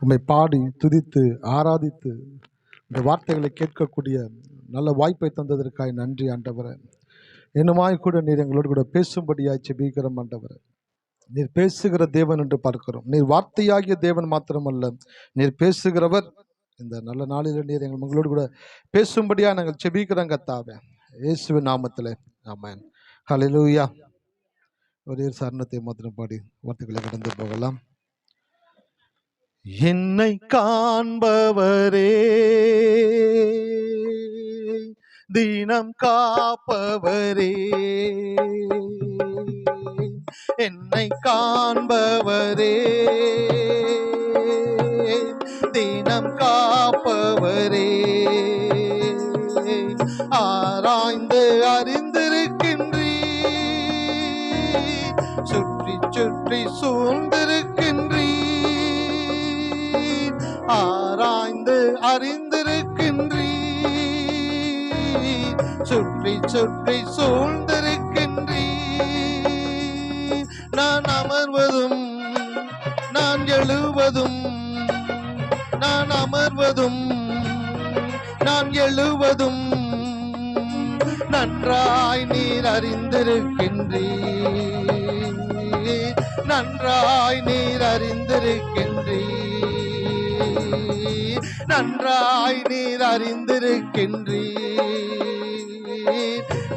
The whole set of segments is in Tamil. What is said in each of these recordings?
உம்மை பாடி துதித்து ஆராதித்து இந்த வார்த்தைகளை கேட்கக்கூடிய நல்ல வாய்ப்பை தந்ததற்காய் நன்றி ஆண்டவரே. இன்னுமாய் கூட நீர் எங்களோடு கூட பேசும்படியாய் செபிக்கிறோம் ஆண்டவரே. நீர் பேசுகிற தேவன் என்று பார்க்கிறோம். நீர் வார்த்தையாகிய தேவன் மாத்திரமல்ல, நீர் பேசுகிறவர். இந்த நல்ல நாளில் நீர் எங்களோடு கூட பேசும்படியா நாங்கள் செபிக்கிறோம் கர்த்தாவே, இயேசுவின் நாமத்திலே ஆமென். ஹல்லேலூயா. ஒரே சரணத்தை மாத்திரம் பாடி வார்த்தைகளை கடந்து போகலாம். என்னை காண்பவரே, தினம் காப்பவரே, என்னை காண்பவரே, தினம் காப்பவரே, ஆராய்ந்து அறிந்திருக்கின்றீர், சுற்றி சுற்றி சூழ்ந்திருக்கின்றீர், ஆராய்ந்து அறிந்திருக்கின்றீர், சுற்றி சுற்றி சூழ்ந்திருக்கின்றீர். நான் அமர்வதும் நான் எழுவதும், நான் அமர்வதும் நான் எழுவதும் நன்றாய் நீர் அறிந்திருக்கின்றீர், நன்றாய் நீர் அறிந்திருக்கின்றீர், நன்றாய் நீர் அறிந்திருக்கின்றீர்,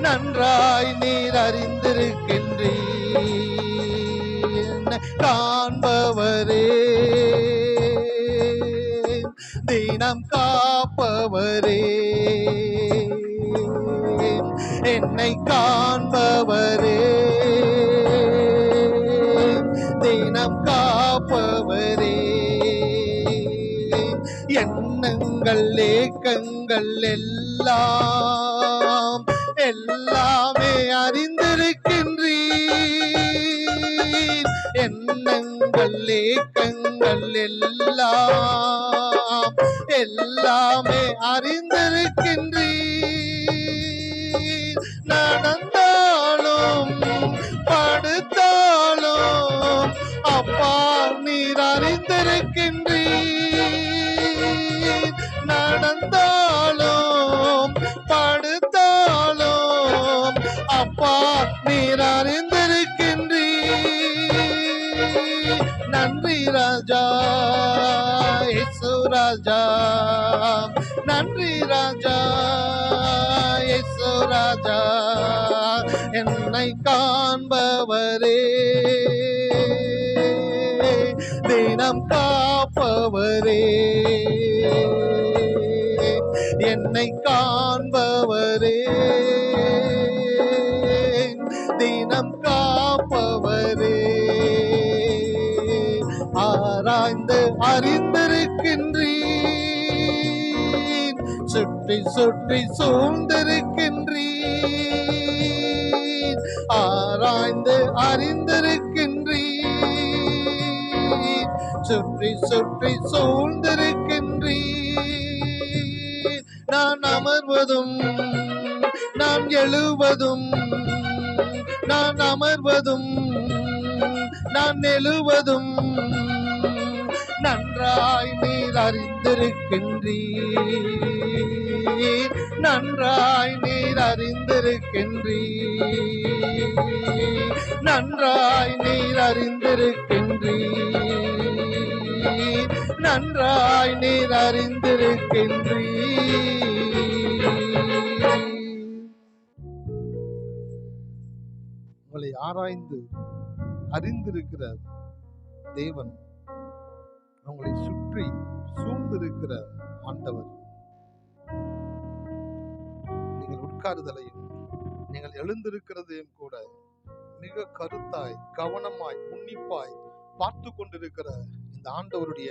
நன்றாய் நீர் அறிந்திருக்கின்றீர். காண்பவரே, தினம் காப்பவரே, என்னை காண்பவரே, தினம் காப்பவரே, எண்ணங்கள் ஏக்கங்கள் எல்லாம் எல்லாமே அறிந்திருக்கின்றீர், எண்ணங்கள் ஏக்கங்கள் எல்லாம் எல்லாமே அறிந்திருக்கின்றீர். நடந்தாலும் படுத்தாலும் அப்பா நீர் அறிந்திருக்கின்றீர், நடந்தாலும் படுத்தாலும் அப்பா நீர் அறிந்திருக்கின்றீர். நன்றி ராஜா இயேசு ராஜா, நன்றி ராஜா இயேசு ராஜா, என்னை காண்பவரே, தினம் காப்பவரே, என்னை காண்பவரே, தினம் காப்பவரே, ஆராய்ந்து அறிந்திருக்கின்றீர், சுற்றி சுற்றி சூழ்ந்திருக்கின்றீர், ஆராய்ந்து அறிந்திருக்கின்றீர், சுற்றி சுற்றி சூழ்ந்திருக்கின்றீர். நான் அமர்வதும் நான் எழுவதும், நான் அமர்வதும் நான் எழுவதும் நன்றாய் நீர் அறிந்திருக்கின்றீர், நன்றாய் நீர் அறிந்திருக்கின்றீர், நன்றாய் நீர் அறிந்திருக்கின்றீர், நன்றாய் நீர் அறிந்திருக்கின்றீர். உங்களை ஆராய்ந்து அறிந்திருக்கிற தேவன், உங்களை சுற்றி சூழ்ந்திருக்கிற ஆண்டவர், நீங்கள் உட்காருதலையும் நீங்கள் எழுந்திருக்கிறதையும் கூட மிக கருத்தாய் கவனமாய் உன்னிப்பாய் பார்த்து கொண்டிருக்கிற இந்த ஆண்டவருடைய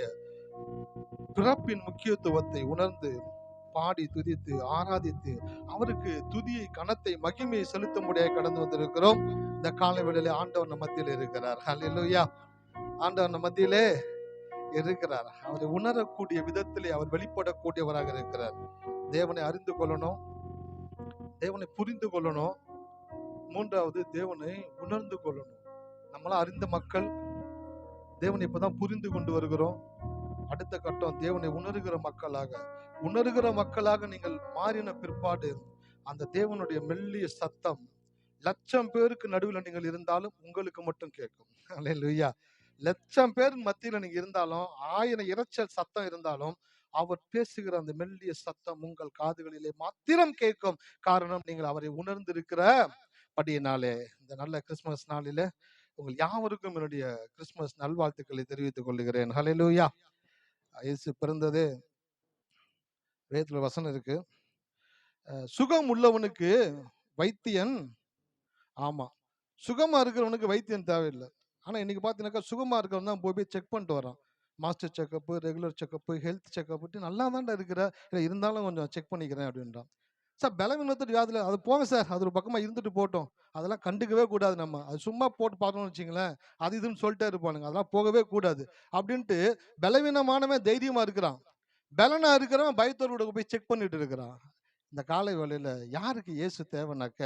பிறப்பின் முக்கியத்துவத்தை உணர்ந்து பாடி துதித்து ஆராதித்து அவருக்கு துதியை கனத்தை மகிமையை செலுத்த முடியாது கடந்து வந்திருக்கிறோம். இந்த காலை வேளையிலே ஆண்டவர் நம்ம மத்தியில் இருக்கிறார். ஹல்லேலூயா. ஆண்டவர் நம்ம மத்தியிலே இருக்கிறார். அவரை உணரக்கூடிய விதத்திலே அவர் வெளிப்படக்கூடியவராக இருக்கிறார். தேவனை அறிந்து கொள்ளணும், தேவனை புரிந்து கொள்ளணும், மூன்றாவது தேவனை உணர்ந்து கொள்ளணும். நம்மளாம் அறிந்த மக்கள் தேவனை இப்பதான் புரிந்து கொண்டு வருகிறோம். அடுத்த கட்டம் தேவனை உணர்கிற மக்களாக நீங்கள் மாறின பிற்பாடு அந்த தேவனுடைய மெல்லிய சத்தம் லட்சம் பேருக்கு நடுவில் நீங்கள் இருந்தாலும் உங்களுக்கு மட்டும் கேட்கும். அல்லேலூயா. லட்சம் பேர் மத்தியில நீங்க இருந்தாலும், 1000 இரைச்சல் சத்தம் இருந்தாலும், அவர் பேசுகிற அந்த மெல்லிய சத்தம் உங்கள் காதுகளிலே மாத்திரம் கேட்கும். காரணம், நீங்கள் அவரை உணர்ந்திருக்கிற படியினாலே. இந்த நல்ல கிறிஸ்துமஸ் நாளிலே உங்கள் யாவருக்கும் என்னுடைய கிறிஸ்துமஸ் நல்வாழ்த்துக்களை தெரிவித்துக் கொள்கிறேன். ஹல்லேலூயா. இயேசு பிறந்தது வேதத்துல வசனம் இருக்கு. சுகம் உள்ளவனுக்கு வைத்தியன், ஆமா, சுகமா இருக்கிறவனுக்கு வைத்தியம் தேவையில்லை. ஆனா இன்னைக்கு பாத்தீங்கன்னாக்கா சுகமா இருக்கிறவன் தான் போய் செக் பண்ணிட்டு வரான். Master checkup, regular checkup, health checkup, நல்லா தான்டா இருக்கிற, இல்லை இருந்தாலும் கொஞ்சம் செக் பண்ணிக்கிறேன் அப்படின்றான். சார் பலவீனத்துக்கு வியாதியில் அது போங்க சார், அது ஒரு பக்கமா இருந்துட்டு போட்டோம், அதெல்லாம் கண்டுக்கவே கூடாது. நம்ம அது சும்மா போட்டு பார்த்தோம்னு வச்சுங்களேன், அது இதுன்னு சொல்லிட்டே இருப்பானுங்க, அதெல்லாம் போகவே கூடாது அப்படின்ட்டு. பலவீனமானவன் தைரியமா இருக்கிறான், பலனா இருக்கிறவன் பயத்தோட போய் செக் பண்ணிட்டு இருக்கிறான். இந்த காலை வேளையில யாருக்கு இயேசு தேவைனாக்க,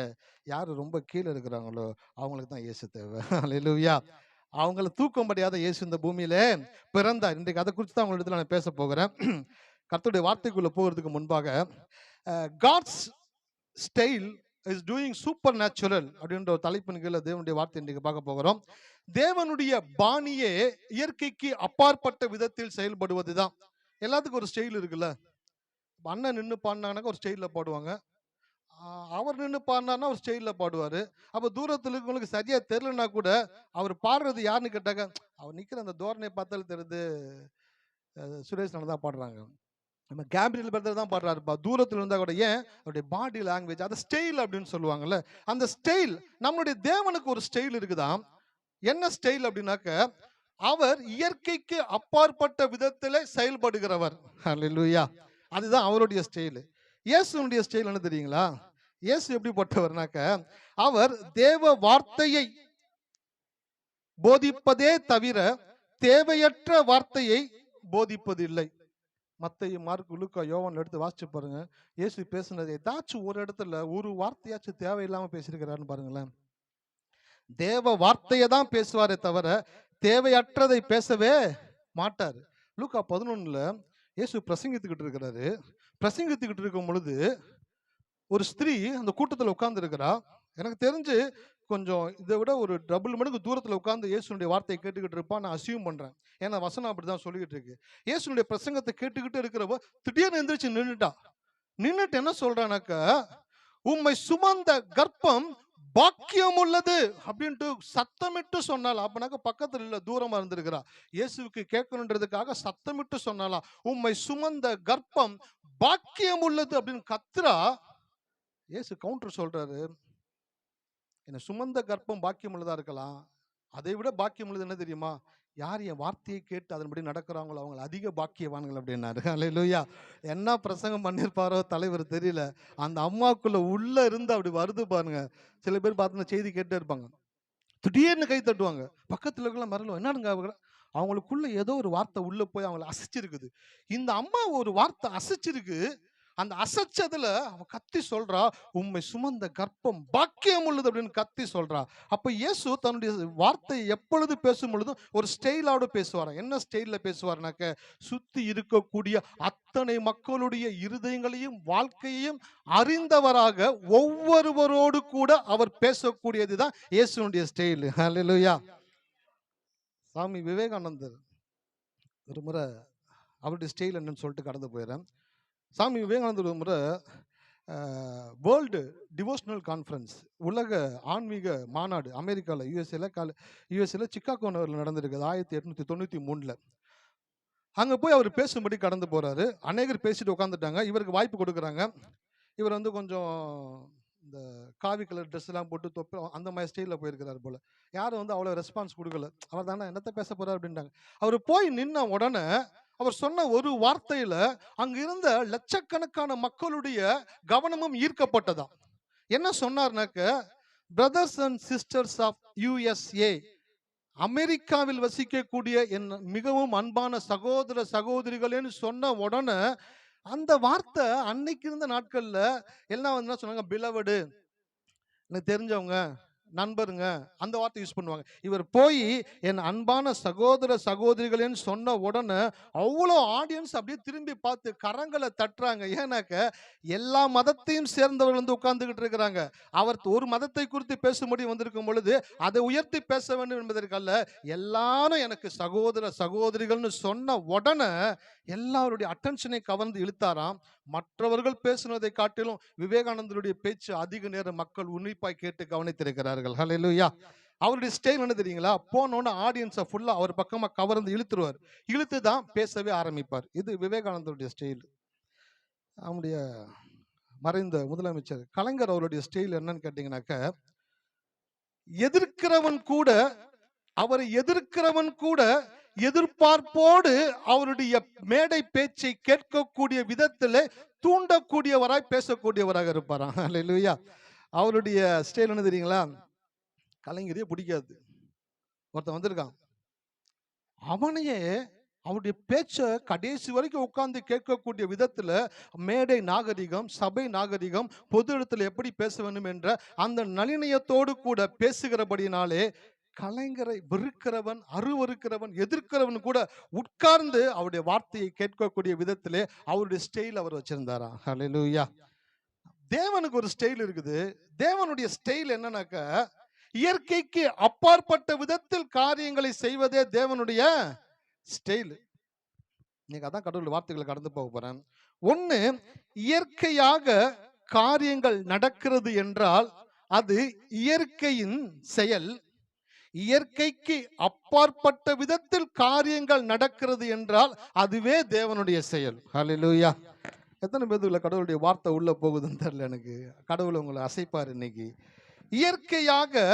யாரு ரொம்ப கீழே இருக்கிறாங்களோ அவங்களுக்கு தான் இயேசு தேவை. அல்லேலூயா. அவங்கள தூக்க முடியாத இயேசு இந்த பூமியிலே பிறந்தார். இன்றைக்கு அதை குறித்து தான் உங்களிடத்துல நான் பேச போகிறேன். கர்த்தருடைய வார்த்தைக்குள்ள போகிறதுக்கு முன்பாக, God's style is doing supernatural அப்படின்ற ஒரு தலைப்பின் கீழே தேவனுடைய வார்த்தை இன்றைக்கு பார்க்க போகிறோம். தேவனுடைய பாணியே இயற்கைக்கு அப்பாற்பட்ட விதத்தில் செயல்படுவது தான். எல்லாத்துக்கும் ஒரு ஸ்டைல் இருக்குல்ல. அண்ணன் நின்று பாடினானாக்க ஒரு ஸ்டைலில் பாடுவாங்க, அவர் நின்று பாடினார்னா ஒரு ஸ்டைலில் பாடுவார். அப்போ தூரத்தில் இருக்கவங்களுக்கு சரியா தெரியலன்னா கூட அவர் பாடுறது யாருன்னு கேட்டாக்க, அவர் நிற்கிற அந்த தோரணையை பார்த்தாலும் தெரியுது சுரேஷ் தான் பாடுறாங்க, நம்ம கேப்ரியல் பிரதர் தான் பாடுறாருப்பா, தூரத்தில் இருந்தால் கூட. ஏன்? அவருடைய பாடி லாங்குவேஜ், அது ஸ்டைல் அப்படின்னு சொல்லுவாங்கல்ல. அந்த ஸ்டைல், நம்மளுடைய தேவனுக்கு ஒரு ஸ்டைல் இருக்குதாம். என்ன ஸ்டைல் அப்படின்னாக்க, அவர் இயற்கைக்கு அப்பாற்பட்ட விதத்தில் செயல்படுகிறவர். அல்லேலூயா. அதுதான் அவருடைய ஸ்டைல். இயேசுனுடைய ஸ்டைல் என்ன தெரியுங்களா? இயேசு எப்படிப்பட்டவர்னாக்க, அவர் தேவ வார்த்தையை போதிப்பதே தவிர தேவையற்ற வார்த்தையை போதிப்பது இல்லை. மத்தேயு, மார்க்கு, லூக்கா, யோவான் எடுத்து வாசிச்சு பாருங்க. இயேசு பேசுனது ஏதாச்சும் ஒரு இடத்துல ஒரு வார்த்தையாச்சும் தேவையில்லாம பேசியிருக்கிறாருன்னு பாருங்களேன். தேவ வார்த்தையை தான் பேசுவாரே தவிர தேவையற்றதை பேசவே மாட்டார். லூக்கா 11ல இயேசு பிரசங்கித்துக்கிட்டு இருக்கிறாரு. பிரசங்கித்துக்கிட்டு இருக்கும் பொழுது ஒரு ஸ்திரீ அந்த கூட்டத்தில் உட்கார்ந்து இருக்கிறா. எனக்கு தெரிஞ்சு கொஞ்சம் இதை விட ஒரு டபுள் மடங்கு தூரத்தில் உட்கார்ந்து இயேசுனுடைய வார்த்தையை கேட்டுக்கிட்டு இருப்பான் நான் அசியூம் பண்றேன். ஏன்னா வசனம் அப்படிதான் சொல்லிக்கிட்டு இருக்கு. இயேசுனுடைய பிரசங்கத்தை கேட்டுக்கிட்டு இருக்கிறவ திடீர்னு எந்திரிச்சு நின்றுட்டு என்ன சொல்றானாக்க, உம்மை சுமந்த கர்ப்பம் பாக்கியம் உள்ளது அப்படின்ட்டு சத்தமிட்டு சொன்னாலா. அப்பனாக்க பக்கத்துல இல்ல, தூரமா இருந்திருக்கிறா. இயேசுவுக்கு கேட்கணுன்றதுக்காக சத்தமிட்டு சொன்னாலா, உம்மை சுமந்த கர்ப்பம் பாக்கியம் உள்ளது அப்படின்னு கத்துறா. இயேசு கவுண்டர் சொல்றாரு, என்ன சுமந்த கர்ப்பம் பாக்கியம் உள்ளதா இருக்கலாம், அதை விட பாக்கியம் உள்ளது என்ன தெரியுமா, யார் என் வார்த்தையை கேட்டு அதன்படி நடக்கிறாங்களோ அவங்க அதிக பாக்கியவான்கள் அப்படின்னாரு. அல்லேலூயா. என்ன பிரசங்கம் பண்ணியிருப்பாரோ தலைவர் தெரியல. அந்த அம்மாக்குள்ள உள்ள இருந்து அப்படி வருது பாருங்க. சில பேர் பார்த்தீங்கன்னா செய்தி கேட்டே இருப்பாங்க, திடீர்னு கை தட்டுவாங்க, பக்கத்துல இருக்கலாம் மறலும், என்னடுங்க அவங்களுக்குள்ள ஏதோ ஒரு வார்த்தை உள்ள போய் அவங்களை அசைச்சிருக்குது. இந்த அம்மா ஒரு வார்த்தை அசைச்சிருக்கு. அந்த அசைச்சதுல அவன் கத்தி சொல்றா, உம்மை சுமந்த கர்ப்பம் பாக்கியம் உள்ளது அப்படின்னு கத்தி சொல்றா. அப்ப இயேசு தன்னுடைய வார்த்தை எப்பொழுது பேசும் பொழுதும் ஒரு ஸ்டைலோட பேசுவாராம். என்ன ஸ்டைல்ல பேசுவார்னாக்க, சுத்தி இருக்கக்கூடிய அத்தனை மக்களுடைய இருதயங்களையும் வாழ்க்கையையும் அறிந்தவராக ஒவ்வொருவரோடு கூட அவர் பேசக்கூடியதுதான் இயேசுனுடைய ஸ்டைல். ஹல்லேலூயா. சாமி விவேகானந்தர் ஒரு முறை அவருடைய ஸ்டைல் என்னன்னு சொல்லிட்டு கடந்து போயிடுறேன். சாமி விவேகானந்தர் ஒரு முறை வேர்ல்டு டிவோஷனல் கான்ஃபரன்ஸ், உலக ஆன்மீக மாநாடு அமெரிக்காவில் யூஎஸ்ஏல சிக்காகோ நகரில் நடந்திருக்குது 1893. அங்கே போய் அவர் பேசும்படி கடந்து போறாரு. அநேகர் பேசிட்டு உட்காந்துட்டாங்க. இவருக்கு வாய்ப்பு கொடுக்குறாங்க. இவர் கொஞ்சம் இந்த காவி கலர் ட்ரெஸ் எல்லாம் போட்டு தொப்பி அந்த மாதிரி ஸ்டைலில் போயிருக்கிறார் போல. யாரும் அவ்வளோ ரெஸ்பான்ஸ் கொடுக்கல. அவர் தானே என்னத்தை பேச போறாரு அப்படின்ட்டாங்க. அவர் போய் நின்ன உடனே அவர் சொன்ன ஒரு வார்த்தையில அங்க இருந்த லட்சக்கணக்கான மக்களுடைய கவனமும் ஈர்க்கப்பட்டதாம். என்ன சொன்னார்னாக்க, brothers and sisters of USA, அமெரிக்காவில் வசிக்கக்கூடிய என் மிகவும் அன்பான சகோதர சகோதரிகளேன்னு சொன்ன உடனே அந்த வார்த்தை அன்னைக்கு இருந்த நாட்கள்ல எல்லாம் சொன்னாங்க, பிலவடு, எனக்கு தெரிஞ்சவங்க, நண்பருங்க அந்த வார்த்தை யூஸ் பண்ணுவாங்க. இவர் போய் என் அன்பான சகோதர சகோதரிகளேன்னு சொன்ன உடனே அவ்வளோ ஆடியன்ஸ் அப்படியே திரும்பி பார்த்து கரங்களை தட்டுறாங்க. ஏன்னாக்க எல்லா மதத்தையும் சேர்ந்தவர்கள் வந்து உட்கார்ந்துகிட்டு இருக்கிறாங்க. அவர் ஒரு மதத்தை குறித்து பேசும்படி வந்திருக்கும் பொழுது அதை உயர்த்தி பேச வேண்டும் என்பதற்கல்ல, எல்லாரும் எனக்கு சகோதர சகோதரிகள்னு சொன்ன உடனே எல்லாருடைய அட்டென்ஷனை கவர்ந்து இழுத்தாராம். மற்றவர்கள் பேசுனதை காட்டிலும் விவேகானந்தருடைய பேச்சு அதிக நேரம் மக்கள் உன்னிப்பாய் கேட்டு கவனித்திருக்கிறார்கள். ஹல்லேலூயா. அவருடைய ஸ்டைல் என்ன தெரியுங்களா? போனோன்னு ஆடியன்ஸை ஃபுல்லா அவர் பக்கமா கவர்ந்து இழுத்துருவார். இழுத்து தான் பேசவே ஆரம்பிப்பார். இது விவேகானந்தருடைய ஸ்டைல். அவருடைய மறைந்த முதலமைச்சர் கலைஞர் அவருடைய ஸ்டைல் என்னன்னு கேட்டீங்கன்னாக்க, அவரை எதிர்க்கிறவன் கூட எதிர்பார்ப்போடு அவருடைய மேடை பேச்சை கேட்கக்கூடிய விதத்தில் தூண்டக்கூடியவராய் பேசக்கூடியவராக இருப்பாராம். அல்லேலூயா. அவருடைய ஸ்டைல் என்ன தெரியுங்களா? கலைஞரே பிடிக்காது, ஒருத்தன் வந்திருக்கான், அவனையே அவருடைய பேச்சை கடைசி வரைக்கும் உட்கார்ந்து கேட்கக்கூடிய விதத்துல மேடை நாகரிகம், சபை நாகரிகம், பொது இடத்துல எப்படி பேச வேண்டும் என்ற அந்த நளினயத்தோடு கூட பேசுகிறபடினாலே கலைஞரை வெறுக்கிறவன், அருவருக்கிறவன், எதிர்க்கிறவன் கூட உட்கார்ந்து அவருடைய வார்த்தையை கேட்கக்கூடிய விதத்திலே அவருடைய ஸ்டைல் அவர் வச்சிருந்தாரா. ஹல்லேலூயா. தேவனுக்கு ஒரு ஸ்டைல் இருக்குது. தேவனுடைய ஸ்டைல் என்னன்னாக்க, இயற்கைக்கு அப்பாற்பட்ட விதத்தில் காரியங்களை செய்வதே தேவனுடைய ஸ்டைல். நீங்க அதான் கடவுள் வார்த்தைகளை கடந்து போக போறேன். ஒண்ணு, இயற்கையாக காரியங்கள் நடக்கிறது என்றால் அது இயற்கையின் செயல். இயற்கைக்கு அப்பாற்பட்ட விதத்தில் காரியங்கள் நடக்கிறது என்றால் அதுவே தேவனுடைய செயல். ஹல்லேலூயா. எத்தனை பேருக்குள்ள கடவுளுடைய வார்த்தை உள்ள போகுதுன்னு தெரியல எனக்கு. கடவுள் உங்களை அசைப்பார் இன்னைக்கு. இயற்கையாக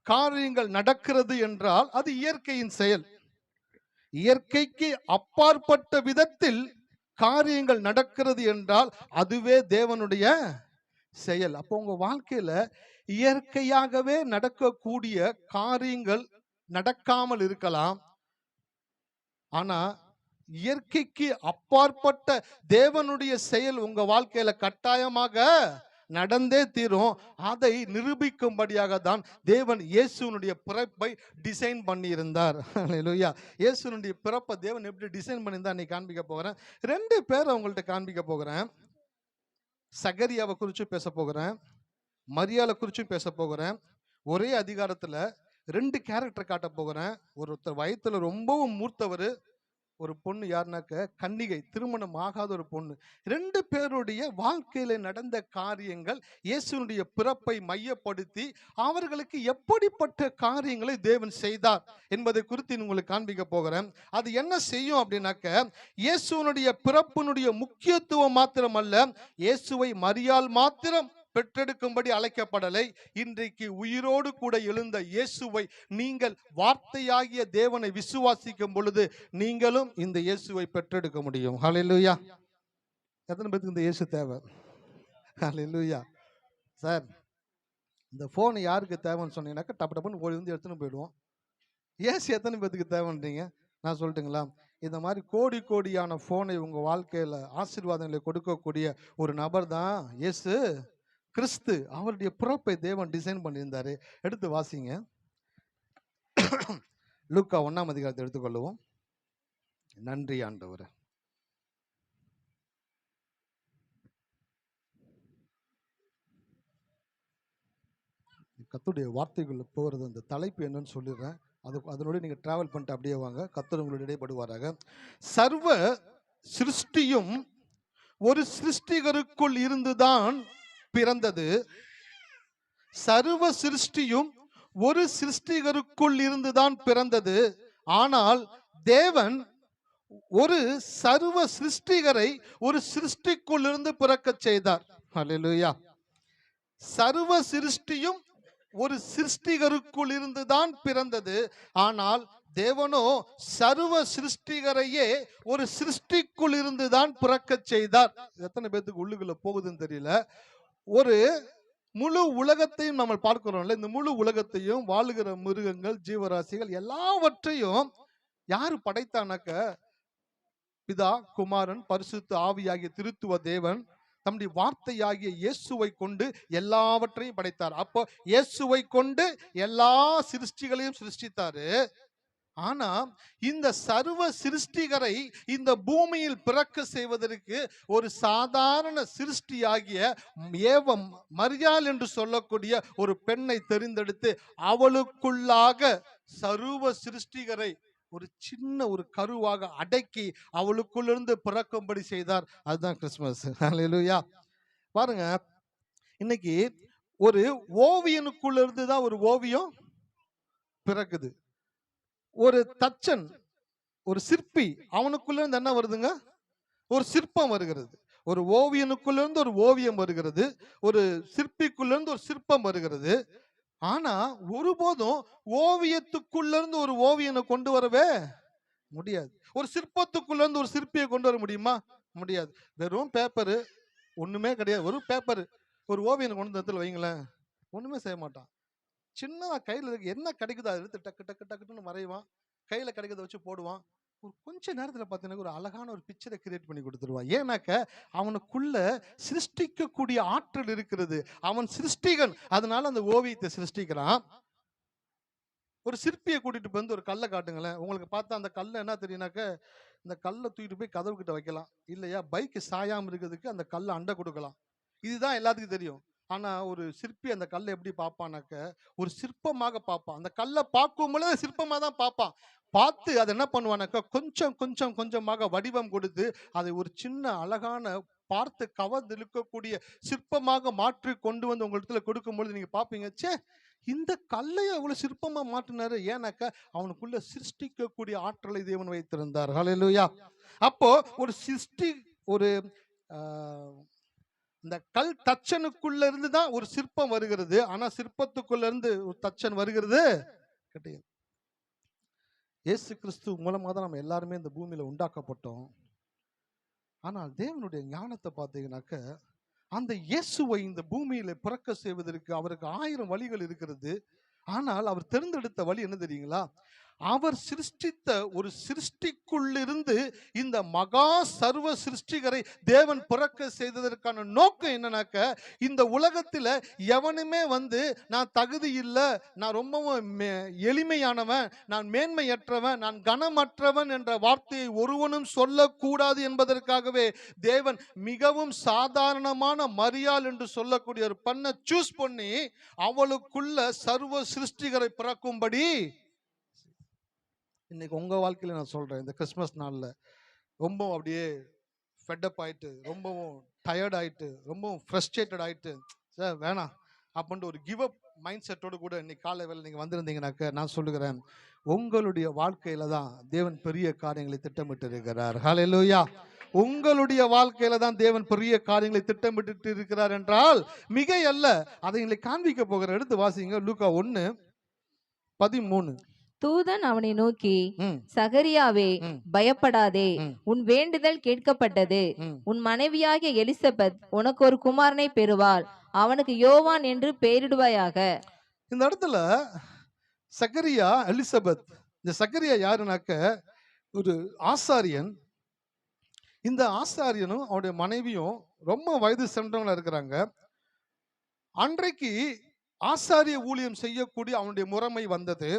காரியங்கள் நடக்கிறது என்றால் அது இயற்கையின் செயல். இயற்கைக்கு அப்பாற்பட்ட விதத்தில் காரியங்கள் நடக்கிறது என்றால் அதுவே தேவனுடைய செயல். அப்போ உங்க வாழ்க்கையில இயற்கையாகவே நடக்கக்கூடிய காரியங்கள் நடக்காமல் இருக்கலாம். ஆனா இயற்கைக்கு அப்பாற்பட்ட தேவனுடைய செயல் உங்க வாழ்க்கையில கட்டாயமாக நடந்தே தீரும். அதை நிரூபிக்கும்படியாக தான் தேவன் இயேசுனுடைய பிறப்பை டிசைன் பண்ணி இருந்தார். அல்லேலூயா. இயேசுனுடைய பிறப்பை தேவன் எப்படி டிசைன் பண்ணியிருந்தா நீ காண்பிக்க போகிறேன். 2 பேரை உங்கள்கிட்ட காண்பிக்க போகிறேன். சகரியாவை குறித்து பேச போகிறேன், மரியாதை குறிச்சும் பேச போகிறேன். ஒரே அதிகாரத்துல 2 கேரக்டர் காட்ட போகிறேன். ஒருத்தர் வயத்துல ரொம்பவும் மூர்த்தவர், ஒரு பொண்ணு யாருனாக்க கன்னிகை, திருமணம் ஆகாத ஒரு பொண்ணு. 2 பேருடைய வாழ்க்கையில நடந்த காரியங்கள் இயேசுனுடைய பிறப்பை மையப்படுத்தி அவர்களுக்கு எப்படிப்பட்ட காரியங்களை தேவன் செய்தார் என்பதை குறித்து உங்களுக்கு காண்பிக்க போகிறேன். அது என்ன செய்யும் அப்படின்னாக்க, இயேசுனுடைய பிறப்பினுடைய முக்கியத்துவம் மாத்திரமல்ல, இயேசுவை மரியாள் மாத்திரம் பெற்றெடுக்கும்படி அழைக்கப்படலை. இன்றைக்கு உயிரோடு கூட எழுந்த இயேசுவை நீங்கள் வார்த்தையாகிய தேவனை விசுவாசிக்கும் பொழுது நீங்களும் இந்த இயேசுவை பெற்றெடுக்க முடியும். ஹல்லேலூயா. எத்தனை பேருக்கு இந்த இயேசு தேவை? ஹல்லேலூயா. சார், இந்த போன் யாருக்கு தேவைன்னு சொன்னீங்கன்னாக்கா டப்பு டப்புன்னு ஓடி வந்து எடுத்துன்னு போயிடுவோம். இயேசு எத்தனை பேருக்கு தேவைன்றீங்க? நான் சொல்லட்டுங்களா? இந்த மாதிரி கோடி கோடியான போனை உங்க வாழ்க்கையில ஆசீர்வாதங்களை கொடுக்கக்கூடிய ஒரு நபர் தான் இயேசு கிறிஸ்து. அவருடைய பிறப்பை தேவன் டிசைன் பண்ணியிருந்தாரு. எடுத்து வாசிங்க. லூக்கா 1ஆம் அதிகாரத்தை எடுத்துக்கொள்ளுவோம். நன்றி ஆண்டவரே. கர்த்தருடைய வார்த்தைக்குள்ள போகிறது. அந்த தலைப்பு என்னன்னு சொல்லிடுறேன். அதனோட நீங்க டிராவல் பண்ணிட்டு அப்படியே வாங்க. கர்த்தர் உங்களுடைய இடைப்படுவாராக. சர்வ சிருஷ்டியும் ஒரு சிருஷ்டிகருக்குள் இருந்துதான் பிறந்தது. சர்வ சிருஷ்டியும் ஒரு சிருஷ்டிகருக்குள் இருந்துதான் பிறந்தது. ஆனால் தேவன் ஒரு சர்வ சிருஷ்டிகரை ஒரு சிருஷ்டிக்குள் இருந்து பிறக்க செய்தார். ஹல்லேலூயா. சர்வ சிருஷ்டியும் ஒரு சிருஷ்டிகருக்குள் இருந்துதான் பிறந்தது. ஆனால் தேவனோ சர்வ சிருஷ்டிகரையே ஒரு சிருஷ்டிக்குள் இருந்துதான் பிறக்க செய்தார். எத்தனை பேருக்கு உள்ளுக்குள்ள போகுதுன்னு தெரியல. ஒரு முழு உலகத்தையும் நம்ம பார்க்கிறோம்ல, இந்த முழு உலகத்தையும், வாழுகிற மிருகங்கள், ஜீவராசிகள் எல்லாவற்றையும் யாரு படைத்தானாக்க, பிதா, குமாரன், பரிசுத்த ஆவியாகிய திருத்துவ தேவன் தம்முடைய வார்த்தையாகிய இயேசுவை கொண்டு எல்லாவற்றையும் படைத்தார். அப்போ இயேசுவை கொண்டு எல்லா சிருஷ்டிகளையும் சிருஷ்டித்தாரு. ஆனா இந்த சர்வ சிருஷ்டிகரை இந்த பூமியில் பிறக்க செய்வதற்கு ஒரு சாதாரண சிருஷ்டியாகிய ஏவம் மரியாள் என்று சொல்லக்கூடிய ஒரு பெண்ணை தெரிந்தெடுத்து அவளுக்குள்ளாக சர்வ சிருஷ்டிகரை ஒரு சின்ன ஒரு கருவாக அடக்கி அவளுக்குள்ளிருந்து பிறக்கும்படி செய்தார். அதுதான் கிறிஸ்துமஸ். ஹல்லேலூயா. பாருங்க, இன்னைக்கு ஒரு ஓவியனுக்குள்ள இருந்து தான் ஒரு ஓவியம் பிறக்குது. ஒரு தச்சன், ஒரு சிற்பி, அவனுக்குள்ள இருந்து என்ன வருதுங்க? ஒரு சிற்பம் வருகிறது. ஒரு ஓவியனுக்குள்ள இருந்து ஒரு ஓவியம் வருகிறது, ஒரு சிற்பிக்குள்ள இருந்து ஒரு சிற்பம் வருகிறது. ஆனா ஒருபோதும் ஓவியத்துக்குள்ள இருந்து ஒரு ஓவியனை கொண்டு வரவே முடியாது. ஒரு சிற்பத்துக்குள்ள இருந்து ஒரு சிற்பியை கொண்டு வர முடியுமா? முடியாது. வெறும் பேப்பரு, ஒண்ணுமே கிடையாது. வெறும் பேப்பர் ஒரு ஓவியனை கொண்டு வந்து வைங்களேன், ஒண்ணுமே செய்ய மாட்டான். சின்னதா கையில என்ன கிடைக்குதோ அதை எடுத்து டக்கு டக்கு டக்குன்னு வரைவான், கையில கிடைக்கிறத வச்சு போடுவான். ஒரு கொஞ்ச நேரத்துல பார்த்தீங்கன்னா ஒரு அழகான ஒரு பிக்சரை கிரியேட் பண்ணி கொடுத்துருவான். ஏன்னாக்க அவனுக்குள்ள சிருஷ்டிக்கக்கூடிய ஆற்றல் இருக்கிறது. அவன் சிருஷ்டிகன், அதனால அந்த ஓவியத்தை சிருஷ்டிக்கிறான். ஒரு சிற்பியை கூட்டிட்டு வந்து ஒரு கல்லை காட்டுங்களேன், உங்களுக்கு பார்த்தா அந்த கல்லை என்ன தெரியுனாக்க, இந்த கல்லை தூக்கிட்டு போய் கதவு கிட்ட வைக்கலாம், இல்லையா பைக்கு சாயாம இருக்கிறதுக்கு அந்த கல்லை அண்டை கொடுக்கலாம். இதுதான் எல்லாத்துக்கும் தெரியும். ஆனா ஒரு சிற்பி அந்த கல்லை எப்படி பார்ப்பானாக்க, ஒரு சிற்பமாக பார்ப்பான். அந்த கல்லை பார்க்கும் பொழுது சிற்பமா தான் பார்ப்பான். பார்த்து அதை என்ன பண்ணுவானாக்க, கொஞ்சம் கொஞ்சம் கொஞ்சமாக வடிவம் கொடுத்து அதை ஒரு சின்ன அழகான பார்த்து கவர்ந்து இழுக்கக்கூடிய சிற்பமாக மாற்றி கொண்டு வந்து உங்களிடத்துல கொடுக்கும் பொழுது நீங்க பார்ப்பீங்க, சே இந்த கல்லை அவ்வளவு சிற்பமா மாற்றினாரு. ஏன்னாக்க அவனுக்குள்ள சிருஷ்டிக்கக்கூடிய ஆற்றலை தேவன் வைத்திருந்தார். ஹல்லேலூயா. அப்போ ஒரு சிருஷ்டி, ஒரு இந்த கல் தச்சனுக்குள்ள இருந்து தான் ஒரு சிற்பம் வருகிறது. ஆனா சிற்பத்துக்குள்ள இருந்து ஒரு தச்சன் வருகிறது கிடையாது. இயேசு கிறிஸ்து மூலமாக தான் நம்ம எல்லாருமே இந்த பூமியில உண்டாக்கப்பட்டோம். ஆனால் தேவனுடைய ஞானத்தை பார்த்தீங்கன்னாக்க, அந்த இயேசுவை இந்த பூமியில பிறக்க செய்வதற்கு அவருக்கு 1000 வழிகள் இருக்கிறது. ஆனால் அவர் தேர்ந்தெடுத்த வழி என்ன தெரியுங்களா? அவர் சிருஷ்டித்த ஒரு சிருஷ்டிக்குள்ளிருந்து இந்த மகா சர்வ சிருஷ்டிகரை தேவன் பிறக்க செய்ததற்கான நோக்கம் என்னன்னாக்க, இந்த உலகத்துல எவனுமே வந்து நான் தகுதி இல்லை, நான் ரொம்பவும் எளிமையானவன், நான் மேன்மையற்றவன், நான் கனமற்றவன் என்ற வார்த்தையை ஒருவனும் சொல்லக்கூடாது என்பதற்காகவே தேவன் மிகவும் சாதாரணமான மரியாள் என்று சொல்லக்கூடிய ஒரு பெண்ணை சூஸ் பண்ணி அவளுக்குள்ள சர்வ சிருஷ்டிகரை பிறக்கும்படி. இன்னைக்கு உங்க வாழ்க்கையில நான் சொல்றேன், இந்த கிறிஸ்மஸ் நாள்ல ரொம்ப அப்படியே ஃபெட்டப் ஆயிட்டு, ரொம்பவும் டயர்ட் ஆயிட்டு, ரொம்பவும் ஃப்ரஸ்ட்ரேட்டட் ஆயிட்டு, சார் வேணாம் அப்படின்ட்டு ஒரு கிவ் அப் மைண்ட் செட்டோடு கூட இன்னைக்கு காலை வேலை நீங்க வந்திருந்தீங்கன்னாக்க, நான் சொல்லுகிறேன், உங்களுடைய வாழ்க்கையில தான் தேவன் பெரிய காரியங்களை திட்டமிட்டு இருக்கிறார். ஹல்லேலூயா. உங்களுடைய வாழ்க்கையில தான் தேவன் பெரிய காரியங்களை திட்டமிட்டு இருக்கிறார் என்றால் மிகை அல்ல. அதை எங்களை காண்பிக்க போகிற. எடுத்து வாசிங்க, லூக்கா 1:13. தூதன் அவனை நோக்கி, சகரியாவே பயப்படாதே, உன் வேண்டுதல் கேட்கப்பட்டது. உன் மனைவியாகிய எலிசபெத் உனக்கு ஒரு குமாரனை பெறுவாள், அவனுக்கு யோவான் என்று பெயரிடுவாயாக. இந்த இடத்துல சகரியா, எலிசபெத், இந்த சகரியா யாருனாக்க ஒரு ஆசாரியன். இந்த ஆசாரியனும் அவருடைய மனைவியும் ரொம்ப வயது சென்றவங்களா இருக்கிறாங்க. அன்றைக்கு ஆசாரிய ஊழியம் செய்யக்கூடிய அவனுடைய முறைமை வந்தது.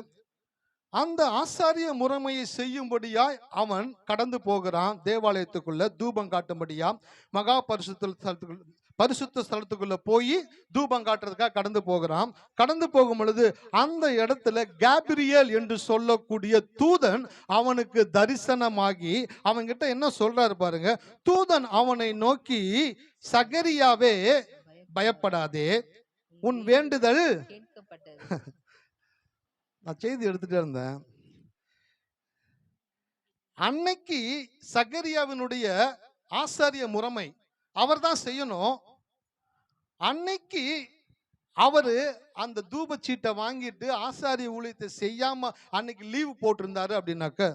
அந்த ஆசாரிய முறைமையை செய்யும்படியாய் அவன் கடந்து போகிறான். தேவாலயத்துக்குள்ள தூபம் காட்டும்படியா மகா பரிசுத்த ஸ்தலத்துக்குள்ள போய் தூபம் காட்டுறதுக்காக கடந்து போகிறான். கடந்து போகும் பொழுது அந்த இடத்துல கேப்ரியேல் என்று சொல்லக்கூடிய தூதன் அவனுக்கு தரிசனமாகி அவன்கிட்ட என்ன சொல்றாரு பாருங்க. தூதன் அவனை நோக்கி, சகரியாவே பயப்படாதே, உன் வேண்டுதல் கேட்கப்பட்டது. நான் செய்தி எடுத்துட்டே இருந்தேன். அன்னைக்கு சகரியாவினுடைய ஆசாரிய முறைமை அவர் தான் செய்யணும். அன்னைக்கு அவரு அந்த தூப சீட்டை வாங்கிட்டு ஆசாரிய ஊழியத்தை செய்யாம அன்னைக்கு லீவு போட்டிருந்தாரு அப்படின்னாக்க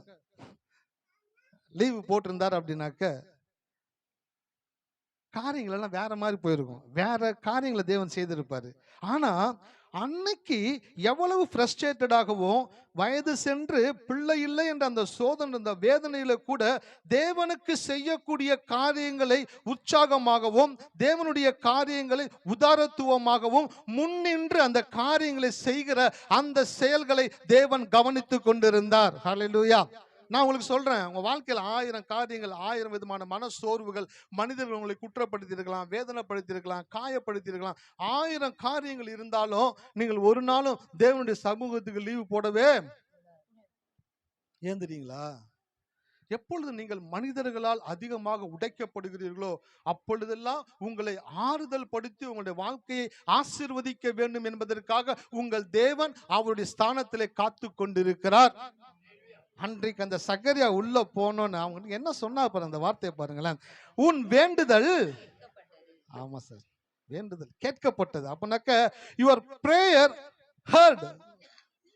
காரியங்கள் எல்லாம் வேற மாதிரி போயிருக்கும். வேற காரியங்களை தேவன் செய்திருப்பாரு. ஆனா அன்னைக்கு எவ்வளவு ஃப்ரஸ்ட்ரேட்டடாகவும் வயது சென்று பிள்ளை இல்லை என்ற அந்த சோதனை, அந்த வேதனையில கூட தேவனுக்கு செய்யக்கூடிய காரியங்களை உற்சாகமாகவும் தேவனுடைய காரியங்களை உதாரத்துவமாகவும் முன்னின்று அந்த காரியங்களை செய்கிற அந்த செயல்களை தேவன் கவனித்து கொண்டிருந்தார். ஹல்லேலூயா. நான் உங்களுக்கு சொல்றேன், உங்க வாழ்க்கையில் 1000 காரியங்கள், 1000 விதமான மன சோர்வுகள், மனிதர்கள் உங்களை குற்றப்படுத்தி இருக்கலாம், வேதனைப்படுத்தி இருக்கலாம், காயப்படுத்தி இருக்கலாம், 1000 காரியங்கள் இருந்தாலும் நீங்கள் ஒரு நாளும் தேவனுடைய சமூகத்துக்கு லீவு போடவே ஏந்துறீங்களா? எப்பொழுது நீங்கள் மனிதர்களால் அதிகமாக உடைக்கப்படுகிறீர்களோ அப்பொழுதெல்லாம் உங்களை ஆறுதல் படுத்தி உங்களுடைய வாழ்க்கையை ஆசீர்வதிக்க வேண்டும் என்பதற்காக உங்கள் தேவன் அவருடைய ஸ்தானத்திலே காத்து கொண்டிருக்கிறார். அன்றைக்கு அந்த சகரியா உள்ள போனோன்னு அவங்க என்ன சொன்னா பாரு, அந்த வார்த்தையை பாருங்களேன். உன் வேண்டுதல், ஆமா சார், வேண்டுதல் கேட்கப்பட்டது. அப்பனாக்க யுவர் பிரேயர் ஹர்ட்,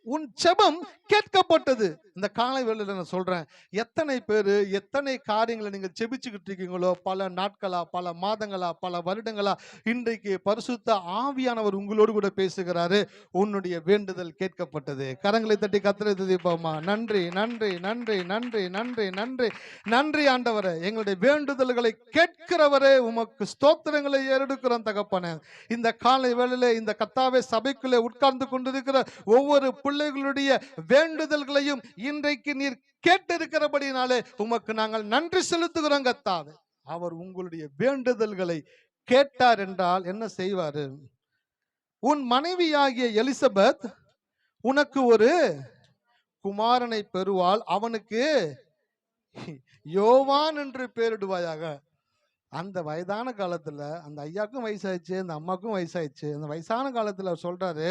உன் ஜெபம் கேட்கப்பட்டது. இந்த காலை வேளையில நான் சொல்றேன், எத்தனை பேரு எத்தனை காரியங்களை நீங்கள் ஜெபிச்சுக்கிட்டு இருக்கீங்களோ, பல நாட்களா, பல மாதங்களா, பல வருடங்களா, இன்றைக்கு பரிசுத்த ஆவியானவர் உங்களோடு கூட பேசுகிறாரு. உன்னுடைய வேண்டுதல் கேட்கப்பட்டது. கரங்களை தட்டி கர்த்தரை துதிப்போமா? நன்றி நன்றி நன்றி நன்றி நன்றி நன்றி நன்றி ஆண்டவரே. எங்களுடைய வேண்டுதல்களை கேட்கிறவரே, உமக்கு ஸ்தோத்திரங்களை ஏறெடுக்கிறோம் தகப்பனே. இந்த காலை வேளையில இந்த கர்த்தாவே சபைக்குள்ளே உட்கார்ந்து கொண்டிருக்கிற ஒவ்வொரு பிள்ளைகளுடைய வேண்டுதல்களையும் இன்றைக்கு நீர் கேட்டிருக்கிறபடினாலே உமக்கு நாங்கள் நன்றி செலுத்துகிறோம் கர்த்தாவே. அவர் உங்களுடைய வேண்டுதல்களை கேட்டார் என்றால் என்ன செய்வாரு? உன் மனைவியாகிய எலிசபெத் உனக்கு ஒரு குமாரனை பெறுவாள், அவனுக்கு யோவான் என்று பெயரிடுவாயாக. அந்த வயதான காலத்துல அந்த ஐயாக்கும் வயசாயிடுச்சு, அந்த அம்மாக்கும் வயசாயிடுச்சு. அந்த வயசான காலத்துல அவர் சொல்றாரு,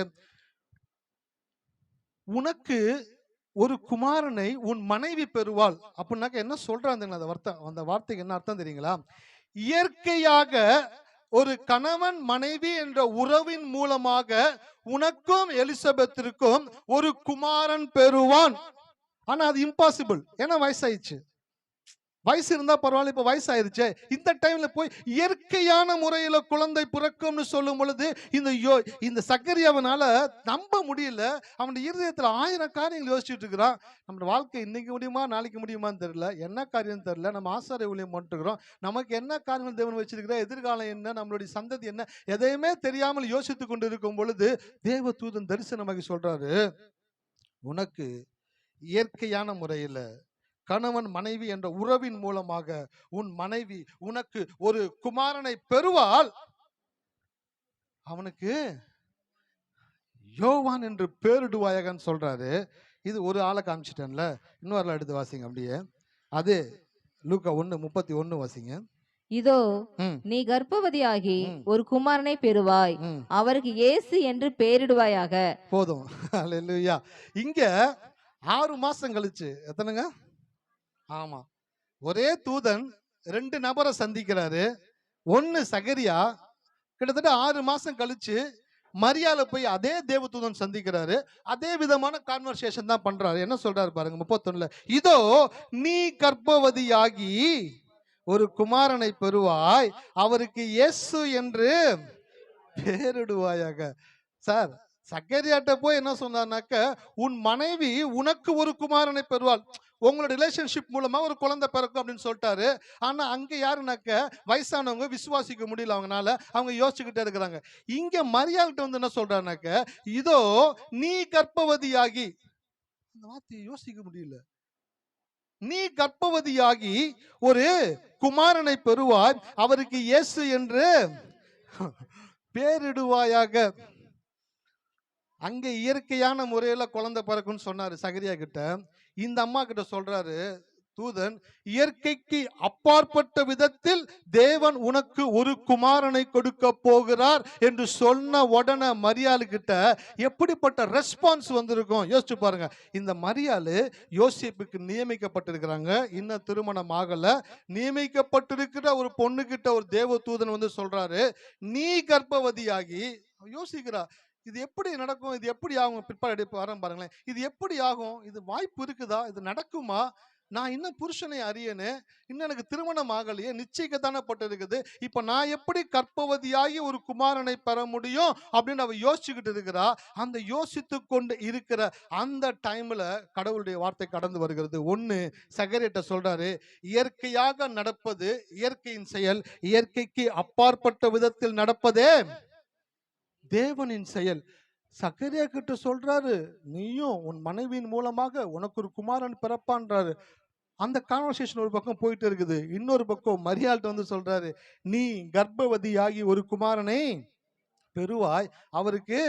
உனக்கு ஒரு குமாரனை உன் மனைவி பெறுவாள். அப்படின்னாக்க என்ன சொல்றாங்க? அந்த வார்த்தைக்கு என்ன அர்த்தம் தெரியுங்களா? இயற்கையாக ஒரு கணவன் மனைவி என்ற உறவின் மூலமாக உனக்கும் எலிசபெத்திற்கும் ஒரு குமாரன் பெறுவான். ஆனா அது இம்பாசிபிள், ஏன்னா வயசாயிடுச்சு. வயசு இருந்தா பரவாயில்ல, இப்ப வயசாயிருச்சு. இந்த டைம்ல போய் இயற்கையான முறையில குழந்தை பிறக்கும்னு சொல்லும் பொழுது இந்த சக்கரியாவனால நம்ப முடியல. அவனுடைய இருதயத்துல 1000 காரியங்கள் யோசிச்சுட்டு இருக்கிறான். நம்ம வாழ்க்கை இன்னைக்கு முடியுமா நாளைக்கு முடியுமான்னு தெரியல, என்ன காரியம் தெரியல. நம்ம ஆசாரிய ஊழியம் பண்ணிட்டுக்கிறோம், நமக்கு என்ன காரியங்கள் தேவன் வச்சிருக்கிற, எதிர்காலம் என்ன, நம்மளுடைய சந்ததி என்ன, எதையுமே தெரியாமல் யோசித்து கொண்டு இருக்கும் பொழுது தேவ தூதன் தரிசனமாகி சொல்றாரு, உனக்கு இயற்கையான முறையில கணவன் மனைவி என்ற உறவின் மூலமாக உன் மனைவி உனக்கு ஒரு குமாரனை பெறுவாள், அவனுக்கு யோவான் என்று பேரிடுவாயகன்னு சொல்றாரு. இது ஒரு ஆளை காமிச்சிட்டேன்ல, இன்னொரு எடுத்து வாசிங்க அப்படியே. அது லூக்கா 1:31 வாசிங்க. இதோ நீ கர்ப்பவதியாகி ஒரு குமாரனை பெறுவாய், அவருக்கு இயேசு என்று பெயரிடுவாயாக. போதும். அல்லேலூயா. இங்க 6 மாசம் கழிச்சு, எத்தனைங்க? ஆமா, ஒரே தூதன் 2 நபரை சந்திக்கிறாரு. ஒன்னு சகரியா, கிட்டத்தட்ட 6 மாசம் கழிச்சு மரியாதை போய் அதே தேவதூதன் சந்திக்கிறாரு. அதே விதமான கான்வர்சேஷன் தான் பண்றாரு. என்ன சொல்றாரு பாருங்க 31. இதோ நீ கர்ப்பவதியாகி ஒரு குமாரனை பெறுவாய், அவருக்கு இயேசு என்று பெயரிடுவாயாக. சார், சக்கரியாட்ட போய் என்ன சொன்னார்னாக்க, உன் மனைவி உனக்கு ஒரு குமாரனை பெறுவாள், உங்களோட ரிலேஷன்ஷிப் மூலமா ஒரு குழந்தை பிறக்கும் அப்படின்னு சொல்லிட்டாரு. ஆனா அங்க யாருனாக்க வயசானவங்க, விசுவாசிக்க முடியல அவங்கனால, அவங்க யோசிச்சுக்கிட்டே இருக்கிறாங்க. இங்க மரியாள்கிட்ட வந்து என்ன சொல்றாருனாக்க, இதோ நீ கர்ப்பவதியாகி, அந்த வார்த்தையை யோசிக்க முடியல, நீ கர்ப்பவதியாகி ஒரு குமாரனை பெறுவாய், அவருக்கு இயேசு என்று பேரிடுவாயாக. அங்க இயற்கையான முறையில குழந்தை பிறக்குன்னு சொன்னாரு சகரியா கிட்ட. இந்த அம்மா கிட்ட சொல்றாரு தூதன், இயற்கைக்கு அப்பாற்பட்ட விதத்தில் தேவன் உனக்கு ஒரு குமாரனை கொடுக்க போகிறார் என்று சொன்ன உடனே மரியாளு கிட்ட எப்படிப்பட்ட ரெஸ்பான்ஸ் வந்திருக்கும் யோசிச்சு பாருங்க. இந்த மரியாளு யோசேப்புக்கு நியமிக்கப்பட்டிருக்கிறாங்க, இன்னும் திருமணம் ஆகல. நியமிக்கப்பட்டிருக்கிற ஒரு பொண்ணு கிட்ட ஒரு தேவ தூதன் வந்து சொல்றாரு, நீ கர்ப்பவதியாகி. யோசிக்கிறா, இது எப்படி நடக்கும், இது எப்படி ஆகும், பிற்பாடு வரேன் பாருங்களேன், இது எப்படி ஆகும், இது வாய்ப்பு இருக்குதா, இது நடக்குமா, நான் இன்னும் புருஷனை அறியனே, இன்னும் எனக்கு திருமணம் ஆகலையே, நிச்சயிக்கத்தானே பட்டிருக்குது, இப்ப நான் எப்படி கர்ப்பவதியாகி ஒரு குமாரனை பெற முடியும் அப்படின்னு அவ யோசிச்சுக்கிட்டு இருக்கிறா. அந்த யோசித்து கொண்டு இருக்கிற அந்த டைம்ல கடவுளுடைய வார்த்தை கடந்து வருகிறது. ஒண்ணு சகரியட்ட சொல்றாரு, இயற்கையாக நடப்பது இயற்கையின் செயல், இயற்கைக்கு அப்பாற்பட்ட விதத்தில் நடப்பதே தேவனின் செயல். சக்கரியா கிட்ட சொல்றாரு, நீயும் உன் மனைவியின் மூலமாக உனக்கு ஒரு குமாரன் பிறப்பான்றாரு. அந்த கான்வர்சேஷன் ஒரு பக்கம் போயிட்டு இருக்குது. இன்னொரு பக்கம் மரியாள்கிட்ட வந்து சொல்றாரு, நீ கர்ப்பவதியாகி ஒரு குமாரனை பெறுவாய், அவருக்கு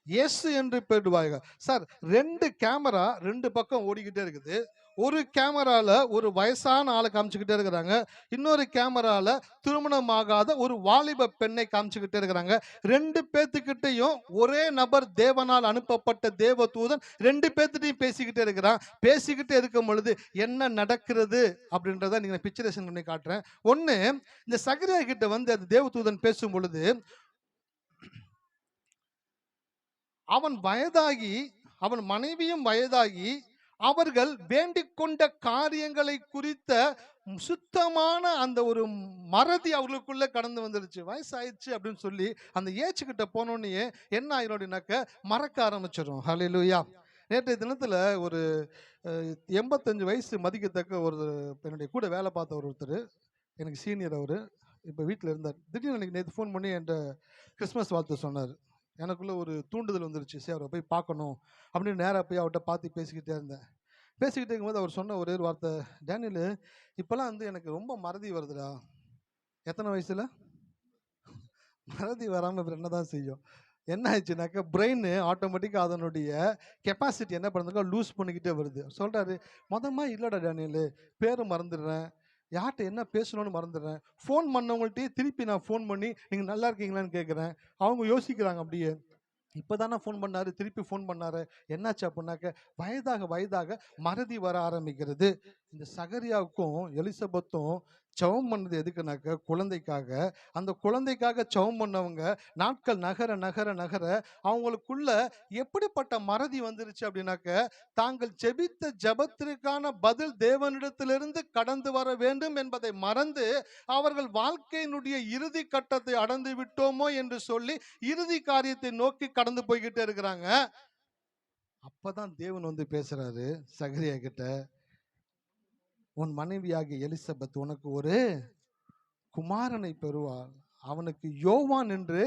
இயேசு என்று பெறுவாய்கள். சார், 2 கேமரா 2 பக்கம் ஓடிக்கிட்டே இருக்குது. ஒரு கேமரால ஒரு வயசான ஆளை காமிச்சுக்கிட்டே இருக்கிறாங்க, இன்னொரு கேமரால திருமணமாகாத ஒரு வாலிப பெண்ணை காமிச்சுக்கிட்டே இருக்கிறாங்க. 2 பேத்துக்கிட்டையும் ஒரே நபர் தேவனால் அனுப்பப்பட்ட தேவ தூதன் 2 பேத்துட்டையும் பேசிக்கிட்டே இருக்கிறான். பேசிக்கிட்டே இருக்கும் பொழுது என்ன நடக்கிறது அப்படின்றத நீங்க பிக்சரேஷன் பண்ணி காட்டுறேன். ஒண்ணு, இந்த சகரியா கிட்ட வந்து அந்த தேவ தூதன் பேசும் பொழுது அவன் வயதாகி அவன் மனைவியும் வயதாகி அவர்கள் வேண்டிக் கொண்ட காரியங்களை குறித்த சுத்தமான அந்த ஒரு மறதி அவர்களுக்குள்ள கடந்து வந்துருச்சு. வயசாயிடுச்சு அப்படின்னு சொல்லி அந்த ஏச்சு கிட்ட போனோடனே என்ன ஆயிரும் அப்படின்னாக்க மறக்க ஆரம்பிச்சிடும். ஹல்லேலூயா. நேற்றைய தினத்துல ஒரு 85 வயசு மதிக்கத்தக்க ஒரு என்னுடைய கூட வேலை பார்த்த ஒருத்தர், எனக்கு சீனியர், அவரு இப்போ வீட்டில் இருந்தார். திடீர்னு எனக்கு நேற்று ஃபோன் பண்ணி என்கிட்ட கிறிஸ்மஸ் வாழ்த்து சொன்னார். எனக்குள்ள ஒரு தூண்டுதல் வந்துருச்சு, சரி அவரை போய் பார்க்கணும் அப்படின்னு நேராக போய் அவர்கிட்ட பார்த்து பேசிக்கிட்டே இருந்தேன். பேசிக்கிட்டே இருக்கும்போது அவர் சொன்ன ஒரே ஒரு வார்த்தை, டேனியலு இப்போல்லாம் வந்து எனக்கு ரொம்ப மறதி வருதுடா. எத்தனை வயசுல மறதி வராமல் இப்போ என்ன தான் செய்யும்? என்ன ஆயிடுச்சுனாக்கா பிரெயின் ஆட்டோமேட்டிக்காக அதனுடைய கெப்பாசிட்டி என்ன பண்ணுறதுக்கோ லூஸ் பண்ணிக்கிட்டே வருது. சொல்கிறாரு, மொதமாக இல்லைடா டேனியலு, பேரை மறந்துடுறேன், யார்கிட்ட என்ன பேசணும்னு மறந்துடுறேன், ஃபோன் பண்ணவங்கள்ட்டே திருப்பி நான் ஃபோன் பண்ணி நீங்கள் நல்லா இருக்கீங்களான்னு கேட்குறேன். அவங்க யோசிக்கிறாங்க அப்படியே, இப்போ தானே ஃபோன் பண்ணாரு, திருப்பி ஃபோன் பண்ணாரு, என்னாச்சு அப்படின்னாக்க வயதாக வயதாக மறதி வர ஆரம்பிக்கிறது. இந்த சகரியாவுக்கும் எலிசபெத்தும் ஜெபம் பண்ணது எதுக்குனாக்க குழந்தைக்காக. அந்த குழந்தைக்காக ஜெபம் பண்ணவங்க நாட்கள் நகர நகர நகர அவங்களுக்குள்ள எப்படிப்பட்ட மறதி வந்துருச்சு அப்படின்னாக்க, தாங்கள் ஜெபித்த ஜெபத்திற்கான பதில் தேவனிடத்திலிருந்து கடந்து வர வேண்டும் என்பதை மறந்து அவர்கள் வாழ்க்கையினுடைய இறுதி கட்டத்தை அடைந்து விட்டோமோ என்று சொல்லி இறுதி காரியத்தை நோக்கி கடந்து போய்கிட்டே இருக்கிறாங்க. அப்பதான் தேவன் வந்து பேசுறாரு சகரியா கிட்ட, உன் மனைவியாகிய எலிசபெத் உனக்கு ஒரு குமாரனை பெறுவாள், அவனுக்கு யோவான் என்று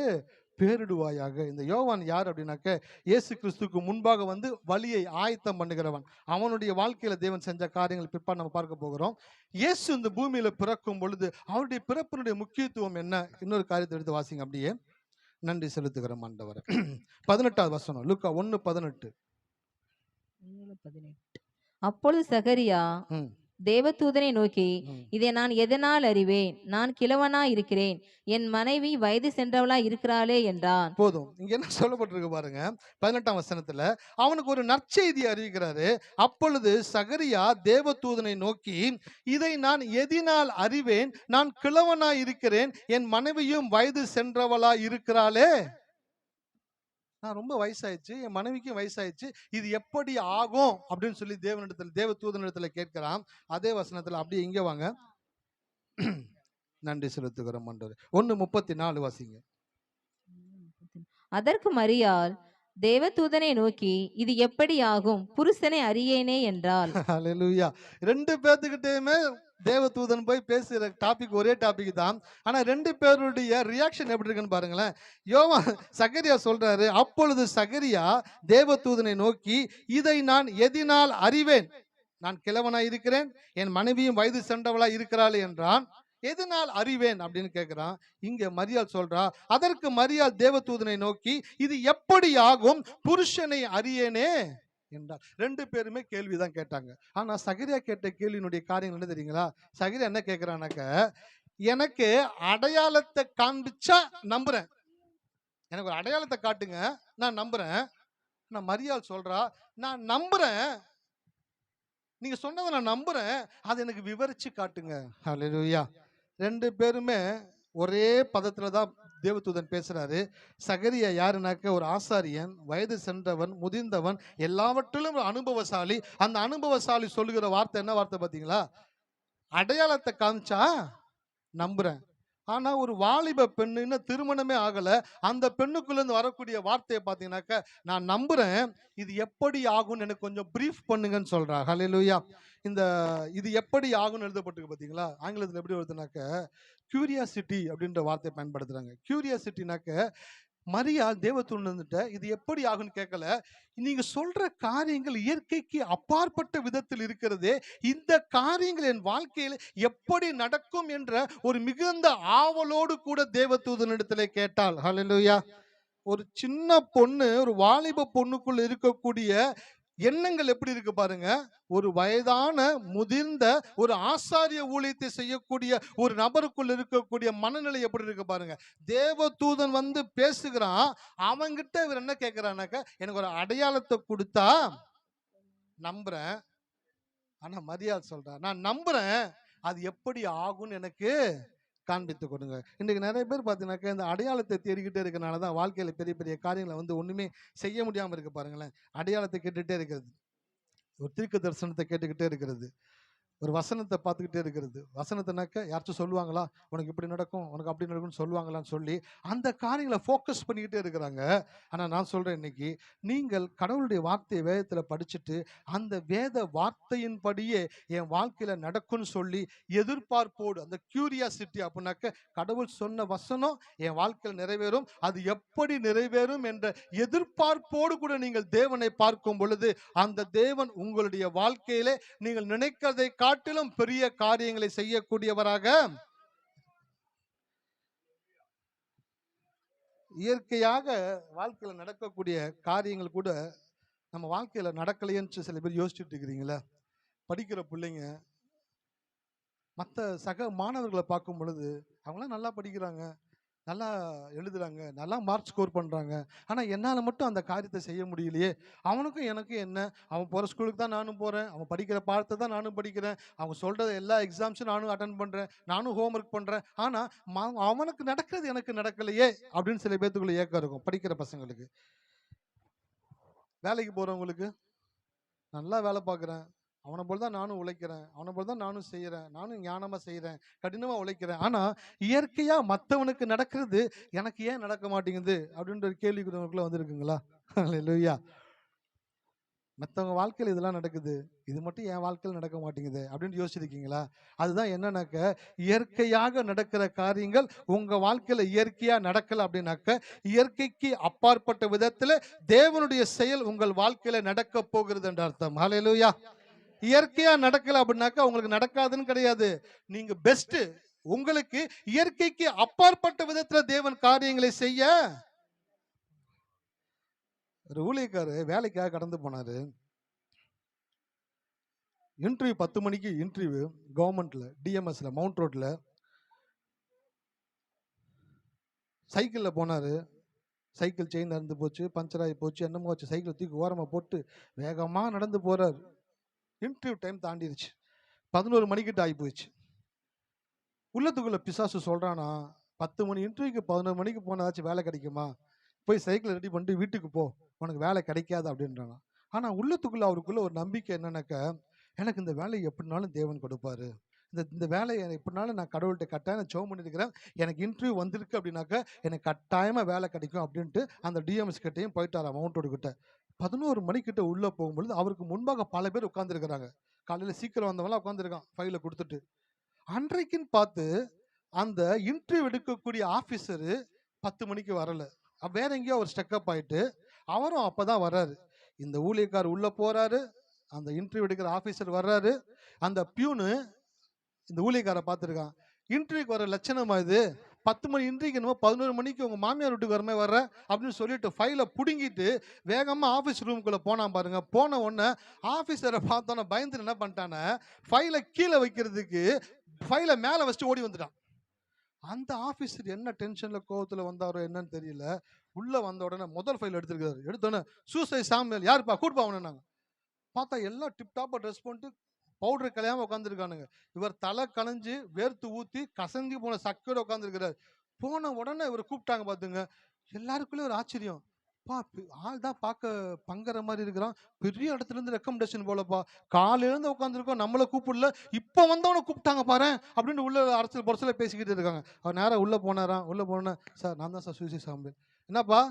பேரிடுவாயாக. இந்த யோவான் யார் அப்படின்னாக்க, இயேசு கிறிஸ்துக்கு முன்பாக வந்து வழியை ஆயத்தம் பண்ணுகிறவன். அவனுடைய வாழ்க்கையில தேவன் செஞ்ச காரியங்கள் பிற்பாடு நம்ம பார்க்க போகிறோம். இயேசு இந்த பூமியில பிறக்கும் பொழுது அவருடைய பிறப்பினுடைய முக்கியத்துவம் என்ன? இன்னொரு காரியத்தை எடுத்து வாசிங்க அப்படியே. நன்றி செலுத்துகிறோம் ஆண்டவரே. 18வது வசனம், லூக்கா 1:18. அப்பொழுது சகரியா தேவதூதனை நோக்கி, இதை நான் எதனால் அறிவேன்? நான் கிழவனா இருக்கிறேன், என் மனைவி வயது சென்றவளா இருக்கிறாளே என்றான். போதும். இங்க என்ன சொல்லப்பட்டிருக்கு பாருங்க, 18ஆம் வசனத்துல அவனுக்கு ஒரு நற்செய்தி அறிவிக்கிறாரு. அப்பொழுது சகரியா தேவதூதனை நோக்கி, இதை நான் எதினால் அறிவேன்? நான் கிழவனா இருக்கிறேன், என் மனைவியும் வயது சென்றவளா இருக்கிறாளே. நான் ரொம்ப வயசாயிடுச்சு, என் மனைவிக்கும் வயசாயிடுச்சு, இது எப்படி ஆகும் அப்படின்னு சொல்லி தேவனிடத்தில் தேவ தூதனிடத்துல கேட்கிறான். அதே வசனத்துல அப்படியே இங்க வாங்க, நன்றி செலுத்துகிறோம் ஆண்டவரே. 1:34 வாசிங்க. அதற்கு மரியாள் தேவதூதனை நோக்கி, இது எப்படி ஆகும்? புருஷனை அறியேனே என்றாள். ஹல்லேலூயா. 2 பேத்துக்கிட்டேயுமே தேவதூதன் போய் பேசுகிற டாபிக் ஒரே டாபிக் தான். ஆனா 2 பேருடைய ரியாக்ஷன் எப்படி இருக்குன்னு பாருங்களேன். யோவான் சகரியா சொல்றாரு, அப்பொழுது சகரியா தேவதூதனை நோக்கி, இதை நான் எதினால் அறிவேன்? நான் கிழவனா இருக்கிறேன், என் மனைவியும் வயது சென்றவளா இருக்கிறாள் என்றான். எதனால் அறிவேன் அப்படின்னு கேட்கிறான். இங்க மரியாள் சொல்றா, அதற்கு மரியாள் தேவதூதனை நோக்கி, இது எப்படி ஆகும்? புருஷனை அறியேனே என்றார். 2 பேருமே கேள்விதான் கேட்டாங்க. ஆனா சகரியா கேட்ட கேள்வியினுடைய காரியங்கள் என்ன தெரியுங்களா? சகரியா என்ன கேட்கிறானாக்க, எனக்கு அடையாளத்தை காண்பிச்சா நம்புறேன், எனக்கு ஒரு அடையாளத்தை காட்டுங்க, நான் நம்புறேன். நான் மரியாள் சொல்றா, நான் நம்புறேன், நீங்க சொன்னதை நான் நம்புறேன், அது எனக்கு விவரிச்சு காட்டுங்க. ஹல்லேலூயா. 2 பேருமே ஒரே பதத்துல தான் தேவதூதன் பேசுறாரு. சகரியா யாருனாக்க ஒரு ஆசாரியன், வயது சென்றவன், முதிர்ந்தவன், எல்லாவற்றிலும் அனுபவசாலி. அந்த அனுபவசாலி சொல்லுகிற வார்த்தை என்ன வார்த்தை பாத்தீங்களா? அடையாளத்தை காமிச்சா நம்புறேன். ஆனா ஒரு வாலிப பெண்ணு, இன்னும் திருமணமே ஆகல, அந்த பெண்ணுக்குள்ள இருந்து வரக்கூடிய வார்த்தையை பாத்தீங்கன்னாக்க, நான் நம்புறேன், இது எப்படி ஆகும்னு எனக்கு கொஞ்சம் பிரீஃப் பண்ணுங்கன்னு சொல்றா. ஹல்லேலூயா. இந்த இது எப்படி ஆகும்னு எழுதப்பட்டிருக்கு பாத்தீங்களா? ஆங்கிலத்தில் எப்படி வருதுனாக்க, கியூரியாசிட்டி அப்படின்ற வார்த்தையை பயன்படுத்துறாங்க. கியூரியாசிட்டினாக்க, மரியா தேவதூதன்கிட்ட இது எப்படி ஆகும்னு கேட்கல, நீங்க சொல்ற காரியங்கள் இயற்கைக்கு அப்பாற்பட்ட விதத்தில் இருக்கிறதே, இந்த காரியங்கள் என் வாழ்க்கையில் எப்படி நடக்கும் என்ற ஒரு மிகுந்த ஆவலோடு கூட தேவதூதனிடத்திலே கேட்டாள். ஹல்லேலூயா. ஒரு சின்ன பொண்ணு, ஒரு வாலிப பொண்ணுக்குள்ள இருக்கக்கூடிய எண்ணங்கள் எப்படி இருக்கு பாருங்க. ஒரு வயதான முதிர்ந்த ஒரு ஆசாரிய ஊழியத்தை செய்யக்கூடிய ஒரு நபருக்குள்ள இருக்கக்கூடிய மனநிலை எப்படி இருக்கு பாருங்க. தேவதூதன் வந்து பேசுகிறான், அவங்கிட்ட இவர் என்ன கேட்கிறானாக்க, எனக்கு ஒரு அடையாளத்தை கொடுத்தா நம்புறேன். ஆனா மரியாதை சொல்றா, நான் நம்புறேன், அது எப்படி ஆகும்னு எனக்கு காண்பித்து கொடுங்க. இன்னைக்கு நிறைய பேர் பார்த்தீங்கன்னாக்க இந்த அடையாளத்தை தேடிக்கிட்டே இருக்கனால தான் வாழ்க்கையில பெரிய பெரிய காரியங்களை வந்து ஒண்ணுமே செய்ய முடியாம இருக்கு பாருங்களேன். அடையாளத்தை கேட்டுட்டே இருக்கிறது, ஒரு தீர்க்க தரிசனத்தை கேட்டுக்கிட்டே இருக்கிறது, ஒரு வசனத்தை பார்த்துக்கிட்டே இருக்கிறது. வசனத்தைனாக்க யாராச்சும் சொல்லுவாங்களா, உனக்கு இப்படி நடக்கும், உனக்கு அப்படி நடக்கும்னு சொல்லுவாங்களான்னு சொல்லி அந்த காரியங்களை ஃபோக்கஸ் பண்ணிக்கிட்டே இருக்கிறாங்க. ஆனால் நான் சொல்றேன், இன்னைக்கு நீங்கள் கடவுளுடைய வார்த்தையை வேதத்தில் படிச்சுட்டு அந்த வேத வார்த்தையின்படியே என் வாழ்க்கையில நடக்கும்னு சொல்லி எதிர்பார்ப்போடு, அந்த கியூரியாசிட்டி அப்படின்னாக்க, கடவுள் சொன்ன வசனம் என் வாழ்க்கையில் நிறைவேறும், அது எப்படி நிறைவேறும் என்ற எதிர்பார்ப்போடு கூட நீங்கள் தேவனை பார்க்கும் பொழுது, அந்த தேவன் உங்களுடைய வாழ்க்கையிலே நீங்கள் நினைக்கிறதை காட்டிலும் பெரிய காரியங்களை செய்யக்கூடியவராக. இயற்கையாக வாழ்க்கையில நடக்கக்கூடிய காரியங்கள் கூட நம்ம வாழ்க்கையில நடக்கலையேன்னு சில பேர் யோசிச்சுட்டு இருக்கிறீங்களா? படிக்கிற பிள்ளைங்க மற்ற சக மாணவர்களை பார்க்கும் பொழுது அவங்களாம் நல்லா படிக்கிறாங்க, நல்லா எழுதுறாங்க, நல்லா மார்க் ஸ்கோர் பண்றாங்க, ஆனா என்னால மட்டும் அந்த காரியத்தை செய்ய முடியலையே. அவனுக்கும் எனக்கும் என்ன? அவன் போற ஸ்கூலுக்கு தான் நானும் போறேன், அவன் படிக்கிற பாடத்தை தான் நானும் படிக்கிறேன், அவங்க சொல்ற எல்லா எக்ஸாம்ஸும் நானும் அட்டன் பண்றேன், நானும் ஹோம்ஒர்க் பண்றேன், ஆனா அவனுக்கு நடக்கிறது எனக்கு நடக்கலையே அப்படின்னு சில பேத்துக்குள்ள ஏக்கம் இருக்கும். படிக்கிற பசங்களுக்கு, வேலைக்கு போறவங்களுக்கு, நல்லா வேலை பார்க்குறேன், அவனை போல தான் நானும் உழைக்கிறேன், அவனை போல தான் நானும் செய்யறேன், நானும் ஞானமா செய்யறேன், கடினமா உழைக்கிறேன், ஆனா இயற்கையா மற்றவனுக்கு நடக்கிறது எனக்கு ஏன் நடக்க மாட்டேங்குது அப்படின்ற ஒரு கேள்விக்குள்ள வந்திருக்குங்களா? அல்லேலூயா. மற்றவங்க வாழ்க்கையில் இதெல்லாம் நடக்குது, இது மட்டும் என் வாழ்க்கையில் நடக்க மாட்டேங்குது அப்படின்னு யோசிச்சிருக்கீங்களா? அதுதான் என்னன்னாக்க, இயற்கையாக நடக்கிற காரியங்கள் உங்க வாழ்க்கையில இயற்கையா நடக்கல அப்படின்னாக்க, இயற்கைக்கு அப்பாற்பட்ட விதத்துல தேவனுடைய செயல் உங்கள் வாழ்க்கையில நடக்க போகிறது என்ற அர்த்தம். ஹல்லேலூயா. இயற்கையா நடக்கல அப்படின்னாக்கா உங்களுக்கு நடக்காதுன்னு கிடையாது, நீங்க பெஸ்ட். உங்களுக்கு இயற்கைக்கு அப்பாற்பட்ட விதத்துல தேவன் காரியங்களை செய்ய. ஒரு ஊழியக்காரு வேலைக்காக கடந்து போனாரு. இன்டர்வியூ 10 மணிக்கு இன்டர்வியூ கவர்மெண்ட்ல, டிஎம்எஸ்ல, மவுண்ட் ரோட்ல. சைக்கிள்ல போனாரு, சைக்கிள் செயின் அறுந்து போச்சு, பஞ்சர் ஆகி போச்சு, என்னமோ வச்சு சைக்கிள் தூக்கி ஓரமா போட்டு வேகமா நடந்து போறாரு. இன்டர்வியூ டைம் தாண்டிடுச்சு, 11 மணிக்கிட்ட ஆகி போயிடுச்சு. உள்ளத்துக்குள்ள பிசாசு சொல்றானா, 10 மணி இன்டர்வியூக்கு 11 மணிக்கு போனதாச்சும் வேலை கிடைக்குமா, போய் சைக்கிள் ரெடி பண்ணிட்டு வீட்டுக்கு போ, உனக்கு வேலை கிடைக்காது அப்படின்றானா. ஆனா உள்ளத்துக்குள்ள அவருக்குள்ள ஒரு நம்பிக்கை என்னன்னாக்க, எனக்கு இந்த வேலையை எப்படினாலும் தேவன் கொடுப்பாரு, இந்த வேலையை எப்படினாலும் நான் கடவுள்கிட்ட கட்டாயம் ஜெபம் பண்ணிருக்கிறேன், எனக்கு இன்டர்வியூ வந்திருக்கு அப்படின்னாக்க எனக்கு கட்டாயமா வேலை கிடைக்கும் அப்படின்ட்டு அந்த டிஎம்எஸ் கிட்டையும் போயிட்டாரா மவுண்ட் ரோடு கிட்ட. 11 மணிக்கிட்ட உள்ள போகும்பொழுது அவருக்கு முன்பாக பல பேர் உட்கார்ந்துருக்கிறாங்க. காலையில சீக்கிரம் வந்தவங்களாம் உட்காந்துருக்கான் ஃபைல கொடுத்துட்டு. அன்றைக்குன்னு பார்த்து அந்த இன்டர்வியூ எடுக்கக்கூடிய ஆபீசரு 10 மணிக்கு வரல, வேற எங்கேயோ அவர் ஸ்டெக்கப் ஆயிட்டு அவரும் அப்பதான் வர்றாரு. இந்த ஊழியக்கார் உள்ள போறாரு, அந்த இன்டர்வியூ எடுக்கிற ஆபீசர் வர்றாரு. அந்த பியூனு இந்த ஊழியக்காரை பார்த்துருக்கான், இன்டர்வியூக்கு வர லட்சணமா இது, 10 மணி இன்டர்வியூக்கு என்னமோ 11 மணிக்கு உங்க மாமியார் வீட்டுக்கு வரமே வர்ற அப்படின்னு சொல்லிட்டு ஃபைலை புடுங்கிட்டு வேகமா ஆபீஸ் ரூமுக்குள்ள போனான் பாருங்க. போன உடனே ஆபீசரை பார்த்தோன்னே பயந்து என்ன பண்ணிட்டானே, ஃபைலை கீழே வைக்கிறதுக்கு ஃபைலை மேலே வச்சுட்டு ஓடி வந்துட்டான். அந்த ஆபீசர் என்ன டென்ஷன்ல கோவத்துல வந்தாரோ என்னன்னு தெரியல, உள்ள வந்த உடனே முதல் ஃபைல் எடுத்திருக்காரு. எடுத்தோடனே சூசைட் சாமுவேல் யாருப்பா கூட்டுப்பா அவனாங்க. பார்த்தா எல்லாம் டிப்டாப்பா ட்ரெஸ் பண்ணிட்டு பவுடர் கலையாம உட்காந்துருக்கானுங்க. இவர் தலை கலைஞ்சு வேர்த்து ஊத்தி கசங்கி போன சக்கையோட உட்காந்துருக்கிறார். போன உடனே இவர் கூப்பிட்டாங்க பாத்துங்க. எல்லாருக்குள்ளே ஒரு ஆச்சரியம். ஆள் தான் பார்க்க பங்கற மாதிரி இருக்கிறான், பெரிய இடத்துல இருந்து ரெக்கமெண்டேஷன் போலப்பா, காலையில இருந்து உட்காந்துருக்கோம், நம்மள கூப்பிடல, இப்ப வந்தவனை கூப்பிட்டாங்க பாரு அப்படின்னு உள்ள அரசியல் பொரசல பேசிக்கிட்டு இருக்காங்க. அவர் நேரம் உள்ள போனாராம். உள்ள போன, சார் நான் தான் சார் சுவிசி சாம்பல். என்னப்பா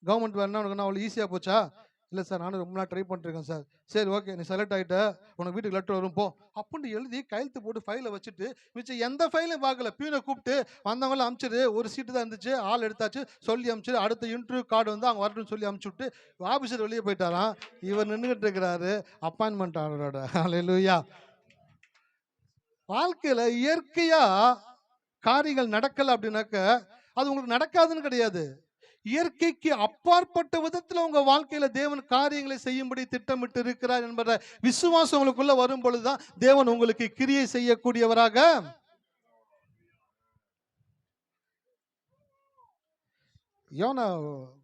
கவர்மெண்ட் வேணும்னா உனக்கு அவ்வளோ ஈஸியாக போச்சா? இல்லை சார், நானும் ரொம்ப நாள் ட்ரை பண்ணிருக்கேன் சார். சரி, ஓகே, நீ செலக்ட் ஆகிட்ட, உனக்கு வீட்டுக்கு லெட்டர் வரும் போ அப்படின்னு எழுதி கையெழுத்து போட்டு ஃபைலை வச்சுட்டு மிச்சம் எந்த ஃபைலையும் பார்க்கல. பியூனை கூப்பிட்டு வந்தவங்கள அனுப்பிச்சிரு, ஒரு சீட்டு தான் இருந்துச்சு, ஆள் எடுத்தாச்சு சொல்லி அனுப்பிச்சிரு, அடுத்த இன்டர்வியூ கார்டு வந்து அவங்க வரட்டும்னு சொல்லி அனுப்பிச்சு விட்டு ஆஃபீஸர் வெளியே போயிட்டாராம். இவர் நின்றுகிட்டு இருக்கிறாரு அப்பாயின்மெண்ட் ஆர்டரோட. ஹல்லேலூயா. வாழ்க்கையில இயற்கையா காரியங்கள் நடக்கல அப்படின்னாக்க அது உங்களுக்கு நடக்காதுன்னு கிடையாது. இயற்கைக்கு அப்பாற்பட்ட விதத்துல உங்க வாழ்க்கையில தேவன் காரியங்களை செய்யும்படி திட்டமிட்டு இருக்கிறார் என்பத விசுவாசம் உங்களுக்குள்ள வரும் பொழுதுதான் தேவன் உங்களுக்கு கிரியை செய்யக்கூடியவராக. யோனா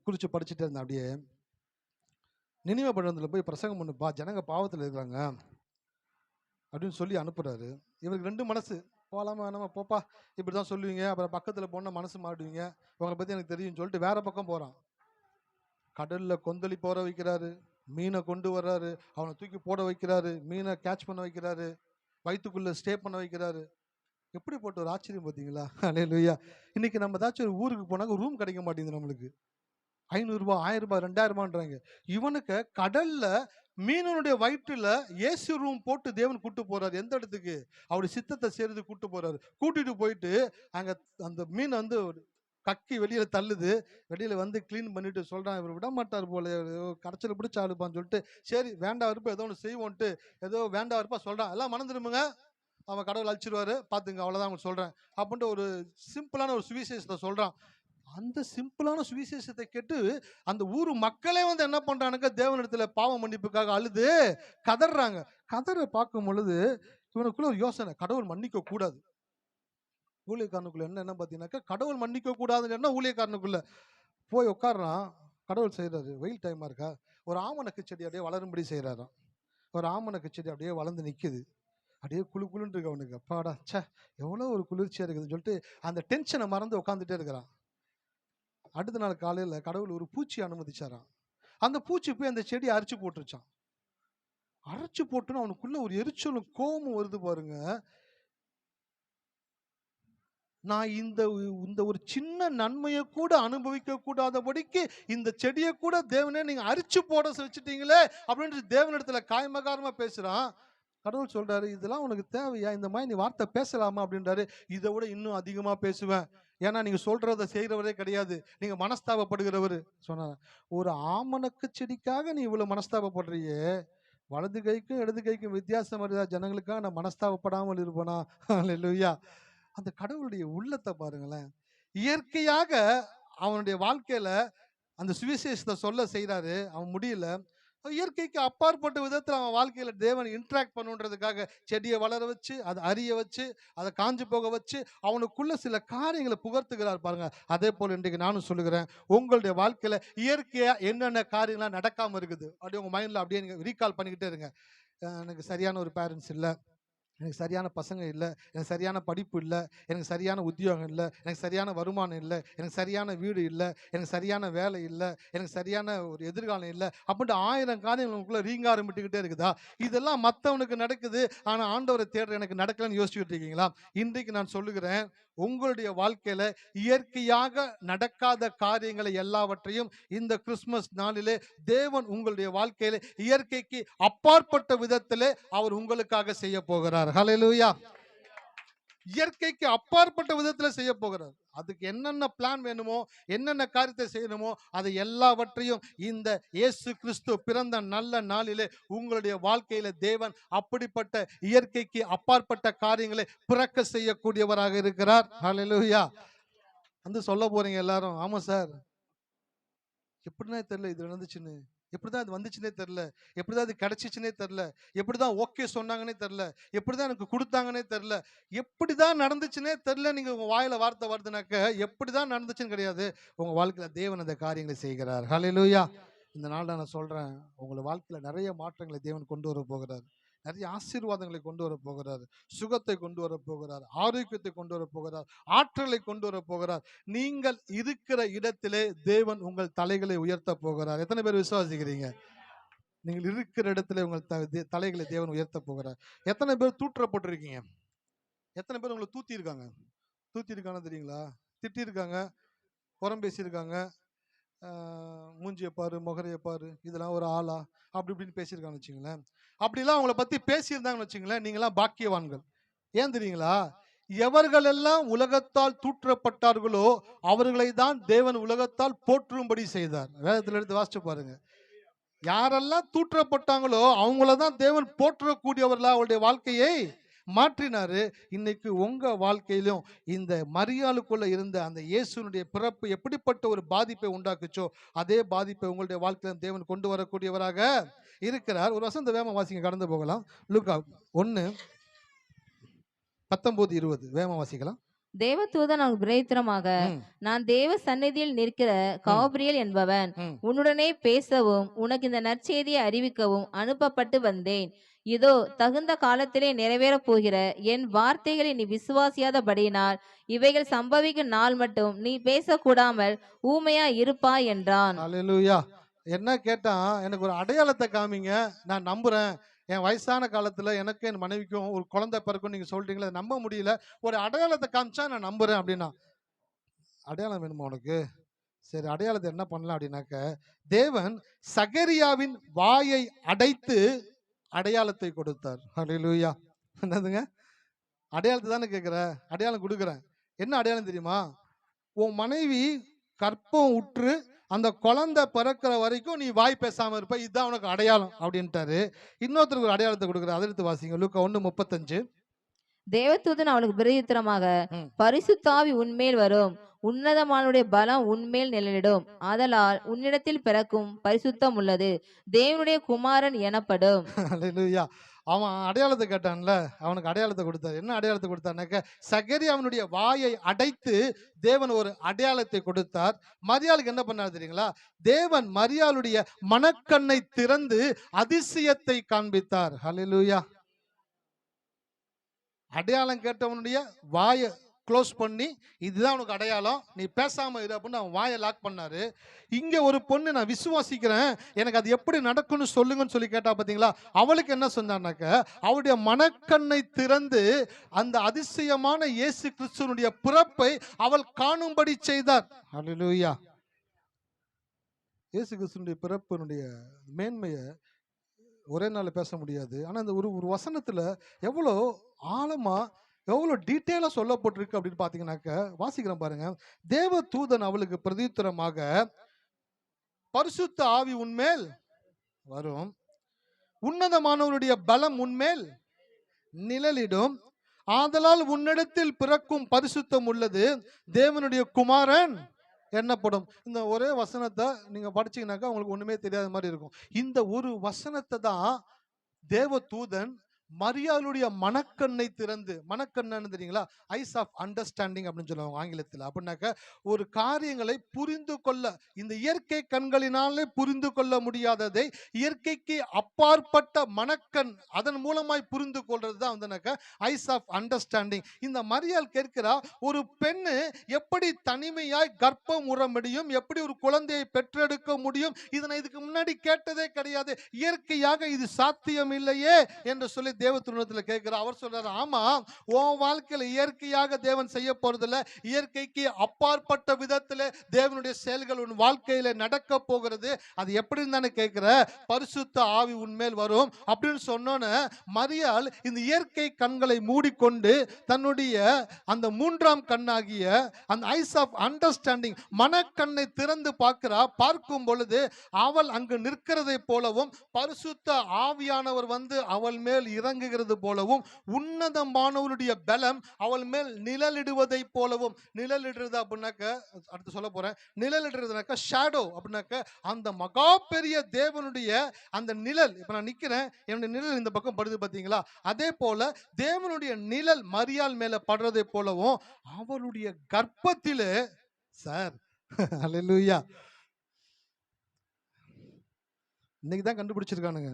குறிச்சு படிச்சுட்டு இருந்தேன். அப்படியே நினிவே பட்டணத்துல போய் பிரசங்கம் பண்ணுப்பா, ஜனங்க பாவத்துல இருக்கிறாங்க அப்படின்னு சொல்லி அனுப்புறாரு. இவருக்கு ரெண்டு மனசு, போகலாமா வேணாமா, போப்பா இப்படிதான் சொல்லுவீங்க, அப்புறம் பக்கத்துல போனா மனசு மாட்டுவீங்க, உங்களை பத்தி எனக்கு தெரியும் சொல்லிட்டு வேற பக்கம் போறான். கடல்ல கொந்தளி போற வைக்கிறாரு, மீனை கொண்டு வர்றாரு, அவனை தூக்கி போட வைக்கிறாரு, மீனை கேட்ச் பண்ண வைக்கிறாரு, வயிற்றுக்குள்ள ஸ்டே பண்ண வைக்கிறாரு. எப்படி போட்ட ஒரு ஆச்சரியம் பார்த்தீங்களா? அல்லேலூயா. இன்னைக்கு நம்ம ஏதாச்சும் ஒரு ஊருக்கு போனாங்க ரூம் கிடைக்க மாட்டேங்குது நம்மளுக்கு. 500 ரூபாய், 1000 ரூபாய், 2000 இவனுக்கு கடல்ல மீனனுடைய வயிற்றுல ஏசி ரூம் போட்டு தேவன் கூட்டு போறாரு. எந்த இடத்துக்கு? அவருடைய சித்தத்தை சேர்ந்து கூட்டு போறாரு. கூட்டிட்டு போயிட்டு அங்க அந்த மீன் வந்து கக்கி வெளியில தள்ளுது. வெளியில வந்து கிளீன் பண்ணிட்டு சொல்றான், இவர் விட மாட்டார் போல, கரைச்சல் பிடிச்ச ஆளுப்பான்னு சொல்லிட்டு சரி வேண்டாம் இருப்பா ஏதோ ஒன்று செய்வோன்ட்டு ஏதோ வேண்டாம் இருப்பா சொல்றான். எல்லாம் மறந்துடுமுங்க, அவன் கடவுள் அழிச்சிருவாரு பாத்துங்க, அவ்வளவுதான் அவங்க சொல்றேன் அப்படின்ட்டு ஒரு சிம்பிளான ஒரு சுவிசேஷத்தை சொல்றான். அந்த சிம்பிளான சுவிசேஷத்தை கேட்டு அந்த ஊர் மக்களே வந்து என்ன பண்றானுங்க, தேவனிடத்துல பாவ மன்னிப்புக்காக அழுது கதறாங்க. கதற பார்க்கும் பொழுது இவனுக்குள்ள ஒரு யோசனை, கடவுள் மன்னிக்க கூடாது. ஊழியக்காரனுக்குள்ள என்ன பார்த்தீங்கன்னாக்கா, கடவுள் மன்னிக்க கூடாதுன்னு ஊழியக்காரனுக்குள்ள போய் உட்கார்றான். கடவுள் செய்யறாரு, வெயில் டைமா இருக்கா, ஒரு ஆமணக்கு செடி அப்படியே வளரும்படி செய்யறாராம். ஒரு ஆமணக்கு செடி அப்படியே வளர்ந்து நிக்குது, அப்படியே குழு குழுன்னு இருக்கு அவனுக்கு. அப்பாடா சே எவ்வளோ ஒரு குளிர்ச்சியா இருக்குதுன்னு சொல்லிட்டு அந்த டென்ஷனை மறந்து உட்காந்துட்டே இருக்கிறான். அடுத்த நாள் காலையில கடவுள் ஒரு பூச்சி அனுமதிச்சாராம். அந்த பூச்சி போய் அந்த செடி அரைச்சு போட்டுருச்சான். அரைச்சு போட்டுன்னு அவனுக்குள்ள ஒரு எரிச்சலும் கோபமும் வருது பாருங்க. நான் இந்த ஒரு சின்ன நன்மையை கூட அனுபவிக்க கூடாதபடிக்கு இந்த செடியை கூட தேவனே நீங்க அரிச்சு போட வச்சுட்டீங்களே அப்படின்னு தேவனிடத்துல காய்மகாரமா பேசுறான். கடவுள் சொல்றாரு, இதெல்லாம் உனக்கு தேவையா, இந்த மாதிரி நீ வார்த்தை பேசலாமா அப்படின்றாரு. இதை விட இன்னும் அதிகமா பேசுவேன், ஏன்னா நீங்க சொல்றதை செய்யறவரே கிடையாது, நீங்க மனஸ்தாபப்படுகிறவர் சொன்னார். ஒரு ஆமணக்கு செடிக்காக நீ இவ்வளவு மனஸ்தாபப்படுறியே, வலது கைக்கும் இடது கைக்கும் வித்தியாசம் வருதா ஜனங்களுக்காக நான் மனஸ்தாபப்படாமல் இருப்பேனா? அல்லேலூயா. அந்த கடவுளுடைய உள்ளத்தை பாருங்களேன். இயற்கையாக அவனுடைய வாழ்க்கையில அந்த சுவிசேஷத்தை சொல்ல செய்யறாரு, அவன் முடியல. இயற்கைக்கு அப்பாற்பட்ட விதத்தில் அவன் வாழ்க்கையில தேவன் இன்ட்ராக்ட் பண்ணுன்றதுக்காக செடியை வளர வச்சு அதை அறிய வச்சு அதை காஞ்சு போக வச்சு அவனுக்குள்ள சில காரியங்களை புகர்த்துகிறார் பாருங்க. அதே போல இன்றைக்கு நானும் சொல்லுகிறேன், உங்களுடைய வாழ்க்கையில இயற்கையா என்னென்ன காரியங்கள்லாம் நடக்காம இருக்குது அப்படியே உங்க மைண்ட்ல அப்படியே நீங்க ரீகால் பண்ணிக்கிட்டே இருங்க. எனக்கு சரியான ஒரு பேரண்ட்ஸ் இல்லை, எனக்கு சரியான பசங்க இல்லை, எனக்கு சரியான படிப்பு இல்லை, எனக்கு சரியான உத்தியோகம் இல்லை, எனக்கு சரியான வருமானம் இல்லை, எனக்கு சரியான வீடு இல்லை, எனக்கு சரியான வேலை இல்லை, எனக்கு சரியான ஒரு எதிர்காலம் இல்லை அப்படின்ட்டு 1000 காரியங்கள் உங்களுக்குள்ள ரீங்காரம் விட்டுக்கிட்டே இருக்குதா? இதெல்லாம் மற்றவனுக்கு நடக்குது, ஆனால் ஆண்டவரை தேடுற எனக்கு நடக்கலன்னு யோசிச்சுட்டு இருக்கீங்களா? இன்றைக்கு நான் சொல்லுகிறேன், உங்களுடைய வாழ்க்கையில இயற்கையாக நடக்காத காரியங்களை எல்லாவற்றையும் இந்த கிறிஸ்துமஸ் நாளிலே தேவன் உங்களுடைய வாழ்க்கையில இயற்கைக்கு அப்பாற்பட்ட விதத்திலே அவர் உங்களுக்காக செய்ய போகிறார். ஹல்லேலூயா. இயற்கைக்கு அப்பாற்பட்ட விதத்துல செய்ய போகிறார். அதுக்கு என்னென்ன பிளான் வேணுமோ, என்னென்ன காரியத்தை செய்யணுமோ அதை எல்லாவற்றையும் இந்த இயேசு கிறிஸ்து பிறந்த நல்ல நாளிலே உங்களுடைய வாழ்க்கையில தேவன் அப்படிப்பட்ட இயற்கைக்கு அப்பாற்பட்ட காரியங்களை பிறக்க செய்யக்கூடியவராக இருக்கிறார். ஹல்லேலூயா. வந்து சொல்ல போறீங்க எல்லாரும், ஆமா சார் எப்படின்னா தெரியல இது நடந்துச்சுன்னு, எப்படிதான் இது வந்துச்சுன்னே தெரியல, எப்படிதான் இது கிடைச்சிச்சுன்னே தெரியல, எப்படிதான் ஓகே சொன்னாங்கன்னே தெரியல, எப்படிதான் எனக்கு கொடுத்தாங்கன்னே தெரியல, எப்படிதான் நடந்துச்சுன்னே தெரியல. நீங்க உங்க வாயில வார்த்தை வருதுனாக்க எப்படிதான் நடந்துச்சுன்னு கிடையாது, உங்க வாழ்க்கையில தேவன் அந்த காரியங்களை செய்கிறார். ஹல்லேலூயா. இந்த நாள் நான் சொல்றேன், உங்களை வாழ்க்கையில நிறைய மாற்றங்களை தேவன் கொண்டு வர போகிறார். நிறைய ஆசீர்வாதங்களை கொண்டு வர போகிறார், சுகத்தை கொண்டு வர போகிறார், ஆரோக்கியத்தை கொண்டு வர போகிறார், ஆற்றலை கொண்டு வர போகிறார். நீங்கள் இருக்கிற இடத்திலே தேவன் உங்கள் தலைகளை உயர்த்த போகிறார். எத்தனை பேர் விசுவாசிக்கிறீங்க? நீங்கள் இருக்கிற இடத்துல உங்கள் தலைகளை தேவன் உயர்த்த போகிறார். எத்தனை பேர் தூற்றப்பட்டிருக்கீங்க? எத்தனை பேர் உங்களை தூத்தி இருக்காங்க? தூத்தி இருக்காங்க தெரியுங்களா? திட்டி இருக்காங்க, புறம் பேசியிருக்காங்க, மூஞ்சியை பாரு, முகரையை பாரு, இதெல்லாம் ஒரு ஆளா, அப்படி இப்படின்னு பேசியிருக்காங்கன்னு வச்சுங்களேன். அப்படிலாம் அவங்கள பத்தி பேசியிருந்தாங்கன்னு வச்சுங்களேன், நீங்களாம் பாக்கியவான்கள். ஏன் தெரியுங்களா? எவர்கள் எல்லாம் உலகத்தால் தூற்றப்பட்டார்களோ அவர்களை தான் தேவன் உலகத்தால் போற்றும்படி செய்தார். வேதத்தில் எடுத்து வாசிச்சு பாருங்க. யாரெல்லாம் தூற்றப்பட்டாங்களோ அவங்களதான் தேவன் போற்றக்கூடியவர்களா அவருடைய வாழ்க்கையை மாற்றினாரு. இன்னைக்கு உங்க வாழ்க்கையிலும் இந்த மரியாளுக்குள்ள இருந்த அந்த இயேசுனுடைய பிறப்பு எப்படிப்பட்ட ஒரு பாதிப்பை உண்டாக்குச்சோ அதே பாதிப்பை உங்களுடைய வாழ்க்கையில தேவன் கொண்டு வரக்கூடியவராக இருக்கிறார். ஒரு வசந்த வேம வாசிங்க, கடந்து போகலாம். லூக்கா 1:19-20 வேம வாசிக்கலாம். தேவதூதன் அவனுக்கு பிரதித்திரமாக, நான் தேவ சந்நிதியில் நிற்கிற காபிரியேல் என்பவன், உன்னுடனே பேசவும் உனக்கு இந்த நற்செய்தியை அறிவிக்கவும் அனுப்பப்பட்டு வந்தேன். இதோ தகுந்த காலத்திலே நிறைவேறப் போகிற என் வார்த்தைகளை நீ விசுவாசியாதபடியினால் இவைகள் சம்பவிக்கும் நாள் மட்டும் நீ பேசக்கூடாமல் ஊமையா இருப்பாய் என்றான். அல்லேலூயா. என்ன கேட்டா, எனக்கு ஒரு அடையாளத்தை காமிங்க, நான் நம்புறேன். என் வயசான காலத்துல எனக்கு என் மனைவிக்கும் ஒரு குழந்தை பிறக்கும் நீங்க சொல்றீங்களா, நம்ப முடியல, ஒரு அடையாளத்தை காமிச்சா நான் நம்புறேன் அப்படின்னா. அடையாளம் வேணுமா உனக்கு? சரி, அடையாளத்தை என்ன பண்ணலாம் அப்படின்னாக்க, தேவன் சகரியாவின் வாயை அடைத்து அடையாளத்தை கொடுத்தார். அல்லேலூயா. என்னதுங்க? அடையாளத்தை தானே கேட்குற? அடையாளம் கொடுக்குறேன். என்ன அடையாளம் தெரியுமா? உன் மனைவி கற்பம் உற்று அந்த குழந்தை பிறக்கிற வரைக்கும் நீ வாய் பேசாம இருப்ப, இதுதான் உனக்கு அடையாளம் அப்படின்ட்டாரு. இன்னொருத்தருக்கு ஒரு அடையாளத்தை கொடுக்குற. அதை எடுத்து வாசிங்க. லூக்கா 1:35. தேவதூதன் அவளுக்கு பிரதித்திரமாக, பரிசுத்த ஆவி உன்மேல் வரும், உன்னதமானுடைய பலம் உன்மேல் நிழலிடும், ஆதலால் உன்னிடத்தில் பிறக்கும் பரிசுத்தம் உள்ளது தேவனுடைய குமாரன் எனப்படும். அல்லேலூயா. அவன் அடையாளத்தை கேட்டான்ல, அவனுக்கு அடையாளத்தை கொடுத்தார். என்ன அடையாளத்தை கொடுத்தார்னாக்க, சகரியா அவனுடைய வாயை அடைத்து தேவன் ஒரு அடையாளத்தை கொடுத்தார். மரியாளுக்கு என்ன பண்ணார் தெரியுங்களா? தேவன் மரியாளுடைய மனக்கண்ணை திறந்து அதிசயத்தை காண்பித்தார். அல்லேலூயா. அடையாளம் கேட்டவனுடைய வாயை க்ளோஸ் பண்ணி, இதுதான் உனக்கு அடையாளம், நீ பேசாம இரு அப்படின்னு அவன் வாயை லாக் பண்ணாரு. இங்க ஒரு பொண்ணு, நான் விசுவாசிக்கிறேன், எனக்கு அது எப்படி நடக்கும்னு சொல்லுங்கன்னு சொல்லி கேட்டா பாத்தீங்களா? அவளுக்கு என்ன சொன்னாக்க, அவளுடைய மனக்கண்ணை திறந்து அந்த அதிசயமான இயேசு கிறிஸ்துவனுடைய பிறப்பை அவள் காணும்படி செய்தார். அல்லேலூயா. இயேசு கிறிஸ்துவனுடைய பிறப்பினுடைய மேன்மையை ஒரே நாள் பேச முடியாது. ஆனா இந்த ஒரு வசனத்துல எவ்வளோ ஆழமா, எவ்வளோ டீட்டெயிலா சொல்லப்பட்டிருக்கு அப்படின்னு பாத்தீங்கன்னாக்க, வாசிக்கிறேன் பாருங்க. தேவ தூதன் அவளுக்கு பிரதித்திரமாக, பரிசுத்த ஆவி உன்மேல் வரும், உன்னதமானவருடைய பலம் உன்மேல் நிழலிடும், ஆதலால் உன்னிடத்தில் பிறக்கும் பரிசுத்தம் உள்ளது தேவனுடைய குமாரன் என்னப்படும். இந்த ஒரே வசனத்தை நீங்க படிச்சீங்கன்னாக்கா உங்களுக்கு ஒண்ணுமே தெரியாத மாதிரி இருக்கும். இந்த ஒரு வசனத்தை தான் தேவ தூதன் மரியாளுடைய மனக்கண்ணை திறந்து, மனக்கண்ணு தெரியுங்களா? ஐஸ் ஆஃப் அண்டர்ஸ்டாண்டிங் அப்படின்னு சொல்லுவாங்க ஆங்கிலத்தில். அப்படின்னாக்க ஒரு காரியங்களை புரிந்து கொள்ள, இந்த இயற்கை கண்களினாலே புரிந்து கொள்ள முடியாததை இயற்கைக்கு அப்பாற்பட்ட மனக்கண், அதன் மூலமாய் புரிந்து கொள்றது தான் வந்துனாக்க ஐஸ் ஆஃப் அண்டர்ஸ்டாண்டிங். இந்த மரியாள் கேட்கிறா, ஒரு பெண்ணு எப்படி தனிமையாய் கர்ப்பம் உற முடியும், எப்படி ஒரு குழந்தையை பெற்றெடுக்க முடியும், இதனை இதுக்கு முன்னாடி கேட்டதே கிடையாது, இயற்கையாக இது சாத்தியம் இல்லையே என்று சொல்லி தேவதூதனிடத்தில் கேட்கிறார். அவர் சொல்றாரு, ஆமா, உன் வாழ்க்கையில இயற்கையாக தேவன் செய்ய போறதில்ல, இயற்கைக்கு அப்பாற்பட்ட விதத்தில் தேவனுடைய செயல்கள் உன் வாழ்க்கையில நடக்க போகிறது. அது எப்படின்னு தானே கேட்கிற? பரிசுத்த ஆவி உன்மேல் வரும் அப்படின்னு சொன்னோன்னு மரியாள் இந்த இயற்கை கண்களை மூடிக்கொண்டு தன்னுடைய அந்த மூன்றாம் கண்ணாகிய அந்த ஐஸ் ஆஃப் அண்டர்ஸ்டாண்டிங் மனக்கண்ணை திறந்து பார்க்கிறா. பார்க்கும் பொழுது அவள் அங்கு நிற்கிறதை போலவும், பரிசுத்த ஆவியானவர் வந்து அவள் மேல் இறங்குகிறது போலவும், உன்னதமானவருடைய பலம் அவள் மேல் நிழலிடுவதை போலவும். நிழலிடுறது அப்படின்னாக்க, அடுத்து சொல்ல போறேன், நிழலிடுறதுனாக்க ஷேடோ அப்படின்னாக்க அந்த மகா பெரிய தேவனுடைய அந்த நிழல். இப்ப நான் நிக்கிறேன், என்னுடைய நிழல் இந்த பக்கம் படுது பாத்தீங்களா? அதே போல தேவனுடைய நிழல் மரியாள் மேல படுறதை போலவும் அவளுடைய கர்ப்பத்திலே சார் அல்லேலூயா. இன்னைக்கு தான் கண்டுபிடிச்சிருக்கானுங்க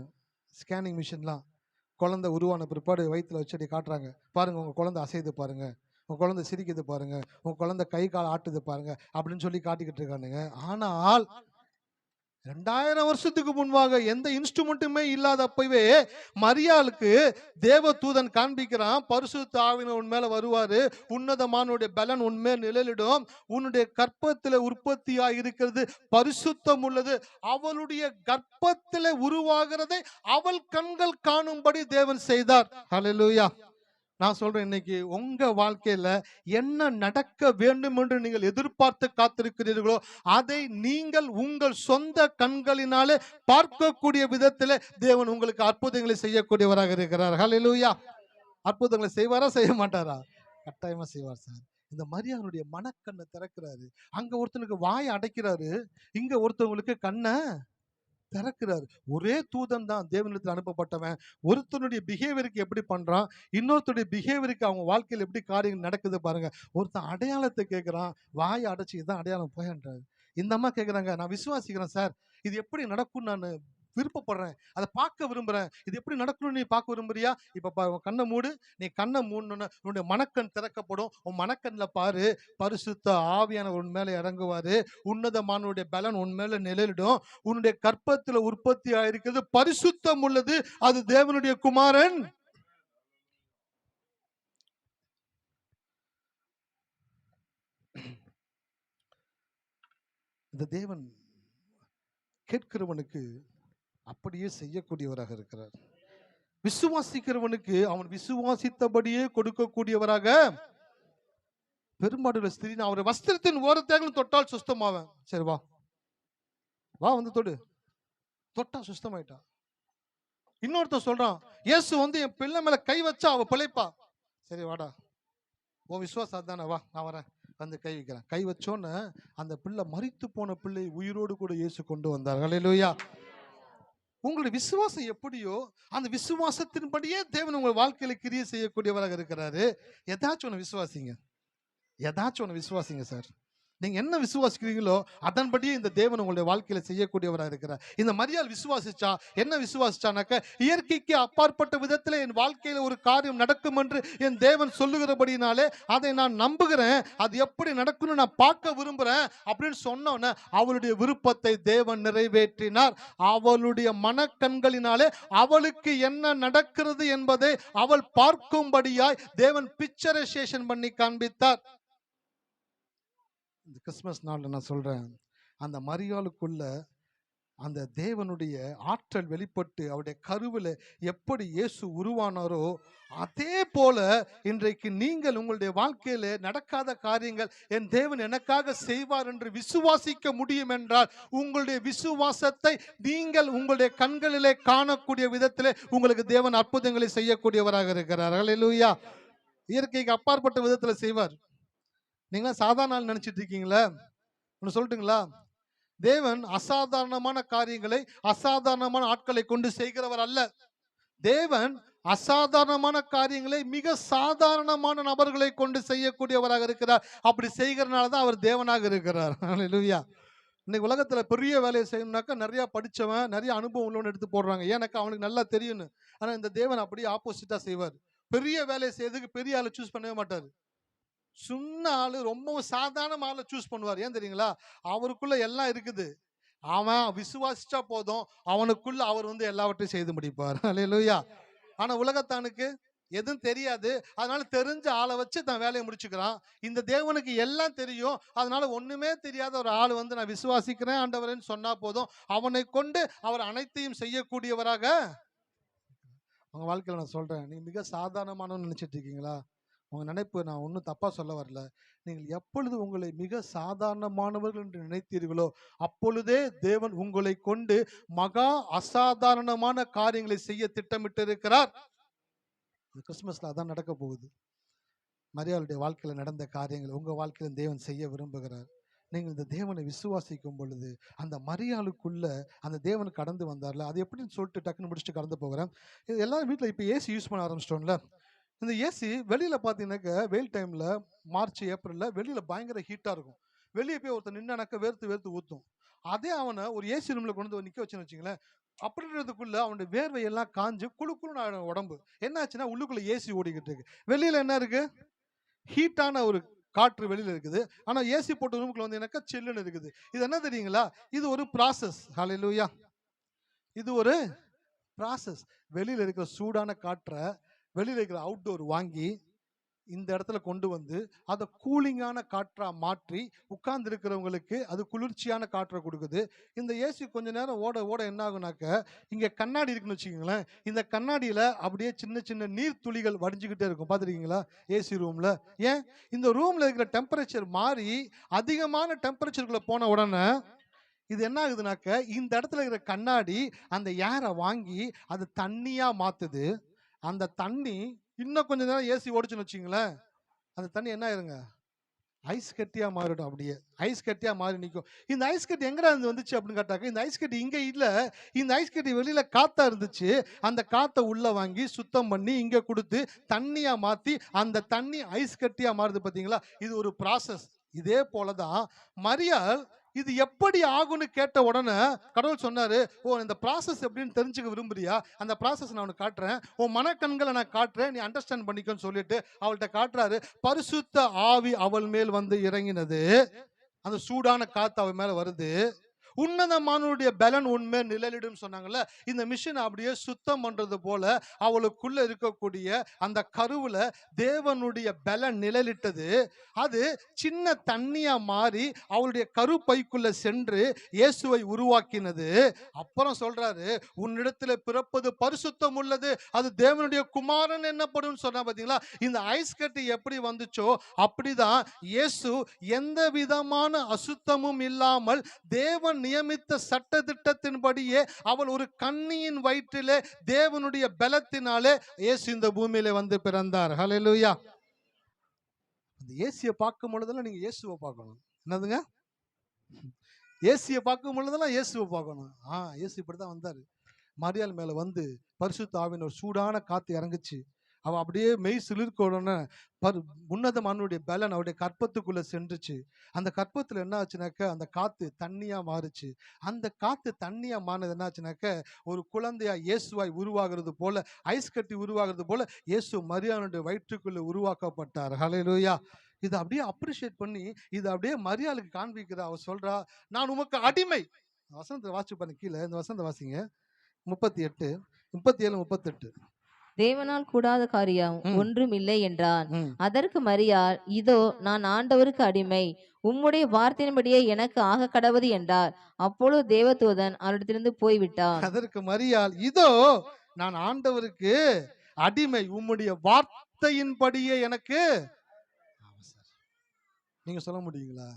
ஸ்கேனிங் மிஷின்லாம். குழந்தை உருவான பிற்பாடு வயிற்றுல வச்சு காட்டுறாங்க, பாருங்க உங்க குழந்தை அசைது பாருங்க, உங்க குழந்தை சிரிக்குது பாருங்க, உங்க குழந்தை கை கால் ஆட்டுது பாருங்க அப்படின்னு சொல்லி காட்டிக்கிட்டு இருக்கானுங்க. ஆனால் 2000 வருஷத்துக்கு முன்பாக எந்த இன்ஸ்ட்ருமெண்ட்டுமே இல்லாதப்பவே மரியாளுக்கு தேவ தூதன் காண்பிக்கிறான், பரிசுத்த ஆவியானவர் உன் மேல வருவாரு, உன்னதமானுடைய பலன் உண்மை நிழலிடும், உன்னுடைய கர்ப்பத்தில் உற்பத்தியா இருக்கிறது பரிசுத்தம் உள்ளது, அவளுடைய கர்ப்பத்தில் உருவாகிறதை அவள் கண்கள் காணும்படி தேவன் செய்தார். ஹல்லேலூயா. நான் சொல்றேன், இன்னைக்கு உங்க வாழ்க்கையில என்ன நடக்க வேண்டும் என்று நீங்கள் எதிர்பார்த்து காத்திருக்கிறீர்களோ அதை நீங்கள் உங்கள் சொந்த கண்களினாலே பார்க்கக்கூடிய விதத்தில் தேவன் உங்களுக்கு அற்புதங்களை செய்யக்கூடியவராக இருக்கிறார். ஹல்லேலூயா. அற்புதங்களை செய்வாரா செய்ய மாட்டாரா? கட்டாயமா செய்வார் சார். இந்த மரியாளுடைய மனக்கண்ணை திறக்கிறாரு. அங்க ஒருத்தனுக்கு வாயை அடைக்கிறாரு, இங்க ஒருத்தவங்களுக்கு கண்ணை திறக்கிறாரு. ஒரே தூதன் தான் தேவனிடத்தில் அனுப்பப்பட்டவன். ஒருத்தனுடைய பிஹேவியருக்கு எப்படி பண்றான், இன்னொருத்தருடைய பிஹேவியருக்கு அவங்க வாழ்க்கையில் எப்படி காரியங்கள் நடக்குது பாருங்க. ஒருத்தன் அடையாளத்தை கேட்கிறான், வாயை அடைச்சி இதான் அடையாளம் போயன்றாரு. இந்த அம்மா கேட்குறாங்க, நான் விசுவாசிக்கிறேன் சார், இது எப்படி நடக்கும் நான் விருப்பப்படுறேன், அதை பார்க்க விரும்புறேன், இது எப்படி நடக்கணும்னு நீ பார்க்க விரும்புறியா? இப்ப கண்ணை மூடு. நீ கண்ணை மூடணும்னு உன்னுடைய மனக்கண் திறக்கப்படும். உன் மனக்கண்ணில் பாரு, பரிசுத்த ஆவியானவர் உன் மேல இறங்குவாரு, உன்னதமானுடைய பலன் உன் மேல நிழலிடும், உன்னுடைய கர்ப்பத்தில் உற்பத்தி ஆயிருக்கிறது பரிசுத்தம் உள்ளது, அது தேவனுடைய குமாரன். இந்த தேவன் கேட்கிறவனுக்கு அப்படியே செய்யக்கூடியவராக இருக்கிறார். விசுவாசிக்கிறவனுக்கு அவன் விசுவாசித்தபடியே கொடுக்கக்கூடியவராக. பெரும்பாடுள்ள ஸ்திரீ அவரை வஸ்திரத்தின் ஓரத்தையும் தொட்டால் சுஸ்தமாவேன். சரி வா வா வந்து தொடு, தொட்டா சுஸ்தமாயிட்டா. இன்னொருத்தர் சொல்றான், இயேசு வந்து என் பிள்ளை மேல கை வச்சா அவ பிழைப்பா. சரி வாடா, உன் விசுவாசம் தானே, வா நான் வரேன், வந்து கை வைக்கிறேன். கை வச்சோன்னு அந்த பிள்ளை மரித்து போன பிள்ளை உயிரோடு கூட இயேசு கொண்டு வந்தார். ஹல்லேலூயா. உங்களுடைய விசுவாசம் எப்படியோ அந்த விசுவாசத்தின்படியே தேவன் உங்கள் வாழ்க்கையில கிரியை செய்யக்கூடியவராக இருக்கிறாரு. ஏதாச்சும் ஒன்று விசுவாசிங்க, ஏதாச்சும் ஒன்று விசுவாசிங்க சார். நீங்க என்ன விசுவாசிக்கிறீங்களோ அதன்படியே இந்த தேவன் உங்களுடைய வாழ்க்கையில செய்யக்கூடியவராக இருக்கிறார். இந்த மரியாள் விசுவாசிச்சா என்ன விசுவாசிச்சானாக்க, இயற்கைக்கு அப்பாற்பட்ட விதத்தில் என் வாழ்க்கையில ஒரு காரியம் நடக்கும் என்று என் தேவன் சொல்லுகிறபடினாலே அதை நான் நம்புகிறேன், அது எப்படி நடக்கும்னு நான் பார்க்க விரும்புறேன் அப்படின்னு சொன்னோன்னே அவளுடைய விருப்பத்தை தேவன் நிறைவேற்றினார். அவளுடைய மனக்கண்களினாலே அவளுக்கு என்ன நடக்கிறது என்பதை அவள் பார்க்கும்படியாய் தேவன் பிக்சரைசேஷன் பண்ணி காண்பித்தார். இந்த கிறிஸ்மஸ் நாளில் நான் சொல்றேன், அந்த மரியாளுக்குள்ள அந்த தேவனுடைய ஆற்றல் வெளிப்பட்டு அவருடைய கருவில் எப்படி இயேசு உருவானாரோ அதே போல இன்றைக்கு நீங்கள் உங்களுடைய வாழ்க்கையில நடக்காத காரியங்கள் என் தேவன் எனக்காக செய்வார் என்று விசுவாசிக்க முடியும் என்றால் உங்களுடைய விசுவாசத்தை நீங்கள் உங்களுடைய கண்களிலே காணக்கூடிய விதத்திலே உங்களுக்கு தேவன் அற்புதங்களை செய்யக்கூடியவராக இருக்கிறார். ஹல்லேலூயா. இயற்கைக்கு அப்பாற்பட்ட விதத்துல செய்வார். நீங்களா சாதாரண நாள் நினைச்சிட்டு இருக்கீங்களா? ஒன்று சொல்லட்டுங்களா? தேவன் அசாதாரணமான காரியங்களை அசாதாரணமான ஆட்களை கொண்டு செய்கிறவர் அல்ல. தேவன் அசாதாரணமான காரியங்களை மிக சாதாரணமான நபர்களை கொண்டு செய்யக்கூடியவராக இருக்கிறார். அப்படி செய்கிறனால தான் அவர் தேவனாக இருக்கிறார். ஹல்லேலூயா. இன்னைக்கு உலகத்துல பெரிய வேலையை செய்யணும்னாக்கா நிறைய படிச்சவன் நிறைய அனுபவம் உள்ளவன் எடுத்து போடுறாங்க, ஏன்னாக்கா அவனுக்கு நல்லா தெரியும்னு. ஆனா இந்த தேவன் அப்படியே ஆப்போசிட்டா செய்வார். பெரிய வேலையை செய்யறதுக்கு பெரிய ஆளை சூஸ் பண்ணவே மாட்டார். சின்ன ஆளு ரொம்பவும் சாதாரண ஆளை சூஸ் பண்ணுவார். ஏன் தெரியுங்களா? அவருக்குள்ள எல்லாம் இருக்குது. அவன் விசுவாசிச்சா போதும், அவனுக்குள்ள அவர் வந்து எல்லாவற்றையும் செய்து முடிப்பார். ஹல்லேலூயா. ஆனா உலகத்தானுக்கு எதுவும் தெரியாது, அதனால தெரிஞ்ச ஆளை வச்சு தான் வேலையை முடிச்சுக்கிறான். இந்த தேவனுக்கு எல்லாம் தெரியும், அதனால ஒண்ணுமே தெரியாத ஒரு ஆள் வந்து நான் விசுவாசிக்கிறேன் ஆண்டவரேன்னு சொன்னா போதும், அவனை கொண்டு அவர் அனைத்தையும் செய்யக்கூடியவராக. உங்க வாழ்க்கையில நான் சொல்றேன், நீங்க மிக சாதாரணமானவன்னு நினைச்சிட்டு இருக்கீங்களா? உங்க நினைப்பு நான் ஒன்றும் தப்பா சொல்ல வரல. நீங்கள் எப்பொழுது உங்களை மிக சாதாரணமானவர்கள் என்று நினைத்தீர்களோ அப்பொழுதே தேவன் உங்களை கொண்டு மகா அசாதாரணமான காரியங்களை செய்ய திட்டமிட்டு இருக்கிறார். கிறிஸ்துமஸ்ல அதான் நடக்க போகுது. மரியாளுடைய வாழ்க்கையில நடந்த காரியங்கள் உங்க வாழ்க்கையில தேவன் செய்ய விரும்புகிறார். நீங்கள் இந்த தேவனை விசுவாசிக்கும் பொழுது அந்த மரியாளுக்குள்ள அந்த தேவன் கடந்து வந்தார்ல, அது எப்படின்னு சொல்லிட்டு டக்குன்னு முடிச்சுட்டு கடந்து போகிறேன். இது எல்லாரும் வீட்டில் இப்போ ஏசி யூஸ் பண்ண ஆரம்பிச்சிட்டோம்ல. இந்த ஏசி வெளியில பார்த்தீங்கன்னாக்க வெயில் டைம்ல மார்ச் ஏப்ரல்ல வெளியில பயங்கர ஹீட்டா இருக்கும். வெளியே போய் ஒருத்தர் நின்னாக்க வேர்த்து வேர்த்து ஊற்றும். அதே அவனை ஒரு ஏசி ரூம்ல கொண்டு வந்து நிற்க வச்சுன்னு வச்சுங்களேன், அப்படின்றதுக்குள்ள அவனுடைய வேர்வையெல்லாம் காஞ்சு குழுக்குழு உடம்பு. என்னாச்சுன்னா உள்ளுக்குள்ள ஏசி ஓடிக்கிட்டு இருக்கு. வெளியில என்ன இருக்கு? ஹீட்டான ஒரு காற்று வெளியில இருக்குது. ஆனா ஏசி போட்ட ரூமுக்குள்ள வந்து எனக்கு சில்லுன்னு இருக்குது. இது என்ன தெரியுங்களா? இது ஒரு ப்ராசஸ். ஹalleluya. இது ஒரு ப்ராசஸ். வெளியில இருக்கிற சூடான காற்ற, வெளியில இருக்கிற அவுட்டோர் வாங்கி இந்த இடத்துல கொண்டு வந்து அதை கூலிங்கான காற்றா மாற்றி உட்கார்ந்து இருக்கிறவங்களுக்கு அது குளிர்ச்சியான காற்றை கொடுக்குது. இந்த ஏசி கொஞ்ச நேரம் ஓட ஓட என்ன ஆகுனாக்க, இங்க கண்ணாடி இருக்குன்னு வச்சுக்கோங்களேன். இந்த கண்ணாடியில அப்படியே சின்ன சின்ன நீர் துளிகள் வடிஞ்சுக்கிட்டே இருக்கும். பார்த்துருக்கீங்களா ஏசி ரூம்ல? ஏன்? இந்த ரூம்ல இருக்கிற டெம்பரேச்சர் மாறி அதிகமான டெம்பரேச்சருக்குள்ள போன உடனே இது என்ன ஆகுதுனாக்க, இந்த இடத்துல இருக்கிற கண்ணாடி அந்த ஏரை வாங்கி அது தண்ணியா மாத்துது. அந்த தண்ணி இன்னும் கொஞ்ச நேரம் ஏசி ஓடிச்சுன்னு வச்சுங்களேன், அந்த தண்ணி என்ன ஆயிருங்க? ஐஸ் கட்டியா மாறிடும். அப்படியே ஐஸ் கட்டியா மாறி நிற்கும். இந்த ஐஸ் கட்டி எங்கடா இருந்து வந்துச்சு அப்படின்னு கேட்டாக்க, இந்த ஐஸ் கட்டி இங்க இல்ல, இந்த ஐஸ் கட்டி வெளியில காத்தா இருந்துச்சு. அந்த காத்தை உள்ள வாங்கி சுத்தம் பண்ணி இங்க கொடுத்து தண்ணியா மாத்தி அந்த தண்ணி ஐஸ் கட்டியா மாறுது. பாத்தீங்களா? இது ஒரு ப்ராசஸ். இதே போலதான் மரியாள் இது எப்படி ஆகும்னு கேட்ட உடனே கடவுள் சொன்னாரு, ஓ இந்த ப்ராசஸ் எப்படின்னு தெரிஞ்சுக்க விரும்புறியா? அந்த ப்ராசஸ் நான் உனக்கு காட்டுறேன், உன் மனக்கண்களை நான் காட்டுறேன், நீ அண்டர்ஸ்டாண்ட் பண்ணிக்கோன்னு சொல்லிட்டு அவள்கிட்ட காட்டுறாரு. பரிசுத்த ஆவி அவள் மேல் வந்து இறங்கினது. அந்த சூடான காத்து அவள் மேல வருது. உன்னதமானுடைய பலன் உண்மை நிழலிடும் சொன்னாங்கல்ல. இந்த மிஷின் அப்படியே சுத்தம் பண்றது போல அவளுக்குள்ள இருக்கக்கூடிய அந்த கருவுல தேவனுடைய பலன் நிழலிட்டது. அது சின்ன தண்ணியா மாறி அவளுடைய கருப்பைக்குள்ள சென்று இயேசுவை உருவாக்கினது. அப்புறம் சொல்றாரு, உன்னிடத்துல பிறப்பது பரிசுத்தம் உள்ளது, அது தேவனுடைய குமாரன் என்னப்படும் சொன்னா. பாத்தீங்களா? இந்த ஐஸ் கட்டி எப்படி வந்துச்சோ அப்படிதான் இயேசு எந்த விதமான அசுத்தமும் இல்லாமல் தேவன் நியமித்த சட்ட திட்டத்தின்படியே அவள் ஒரு கன்னியின் வயிற்றிலே தேவனுடைய பலத்தினாலே இயேசு இந்த பூமியிலே வந்து பிறந்தார். ஹல்லேலூயா. அந்த இயேசுவை பார்க்கும் பொழுதெல்லாம் நீங்க இயேசுவை பார்க்கணும். என்னதுங்க? இயேசுவை பார்க்கும் பொழுதெல்லாம் இயேசுவை பார்க்கணும். இயேசு இப்படிதான் வந்தாரு. மரியாள் மேல வந்து பரிசுத்த ஆவியின் ஒரு சூடான காத்து இறங்குச்சு. அவ அப்படியே மெய் சிலிர்க்க உடனே உன்னதமானுடைய பலன் அவருடைய கற்பத்துக்குள்ள சென்றுச்சு. அந்த கற்பத்துல என்ன ஆச்சுனாக்க, அந்த காத்து தண்ணியா மாறுச்சு. அந்த காத்து தண்ணியா மாறினது என்ன ஆச்சுனாக்க, ஒரு குழந்தையா இயேசுவாய் உருவாகிறது போல, ஐஸ் கட்டி உருவாகிறது போல இயேசு மரியாளுடைய வயிற்றுக்குள்ள உருவாக்கப்பட்டார். ஹல்லேலூயா. இதை அப்படியே அப்ரிஷியேட் பண்ணி இதை அப்படியே மரியாளுக்கு காண்பிக்கிறா. அவ சொல்றா, நான் உமக்கு அடிமை. வசனத்தை வாசிச்சு பண்ண கீழே இந்த வசனத்தை வாசிங்க. 38, 37, 38. தேவனால் கூடாத காரியம் ஒன்றும் இல்லை என்றான். அதற்கு மரியாள், இதோ நான் ஆண்டவருக்கு அடிமை, உம்முடைய வார்த்தையின்படியே எனக்கு ஆக கடவுது என்றார். அப்பொழுது தேவதூதன் அவரிடத்திலிருந்து போய்விட்டான். அதற்கு மரியாள், இதோ நான் ஆண்டவருக்கு அடிமை, உம்முடைய வார்த்தையின்படியே எனக்கு. நீங்க சொல்ல முடியுங்களா?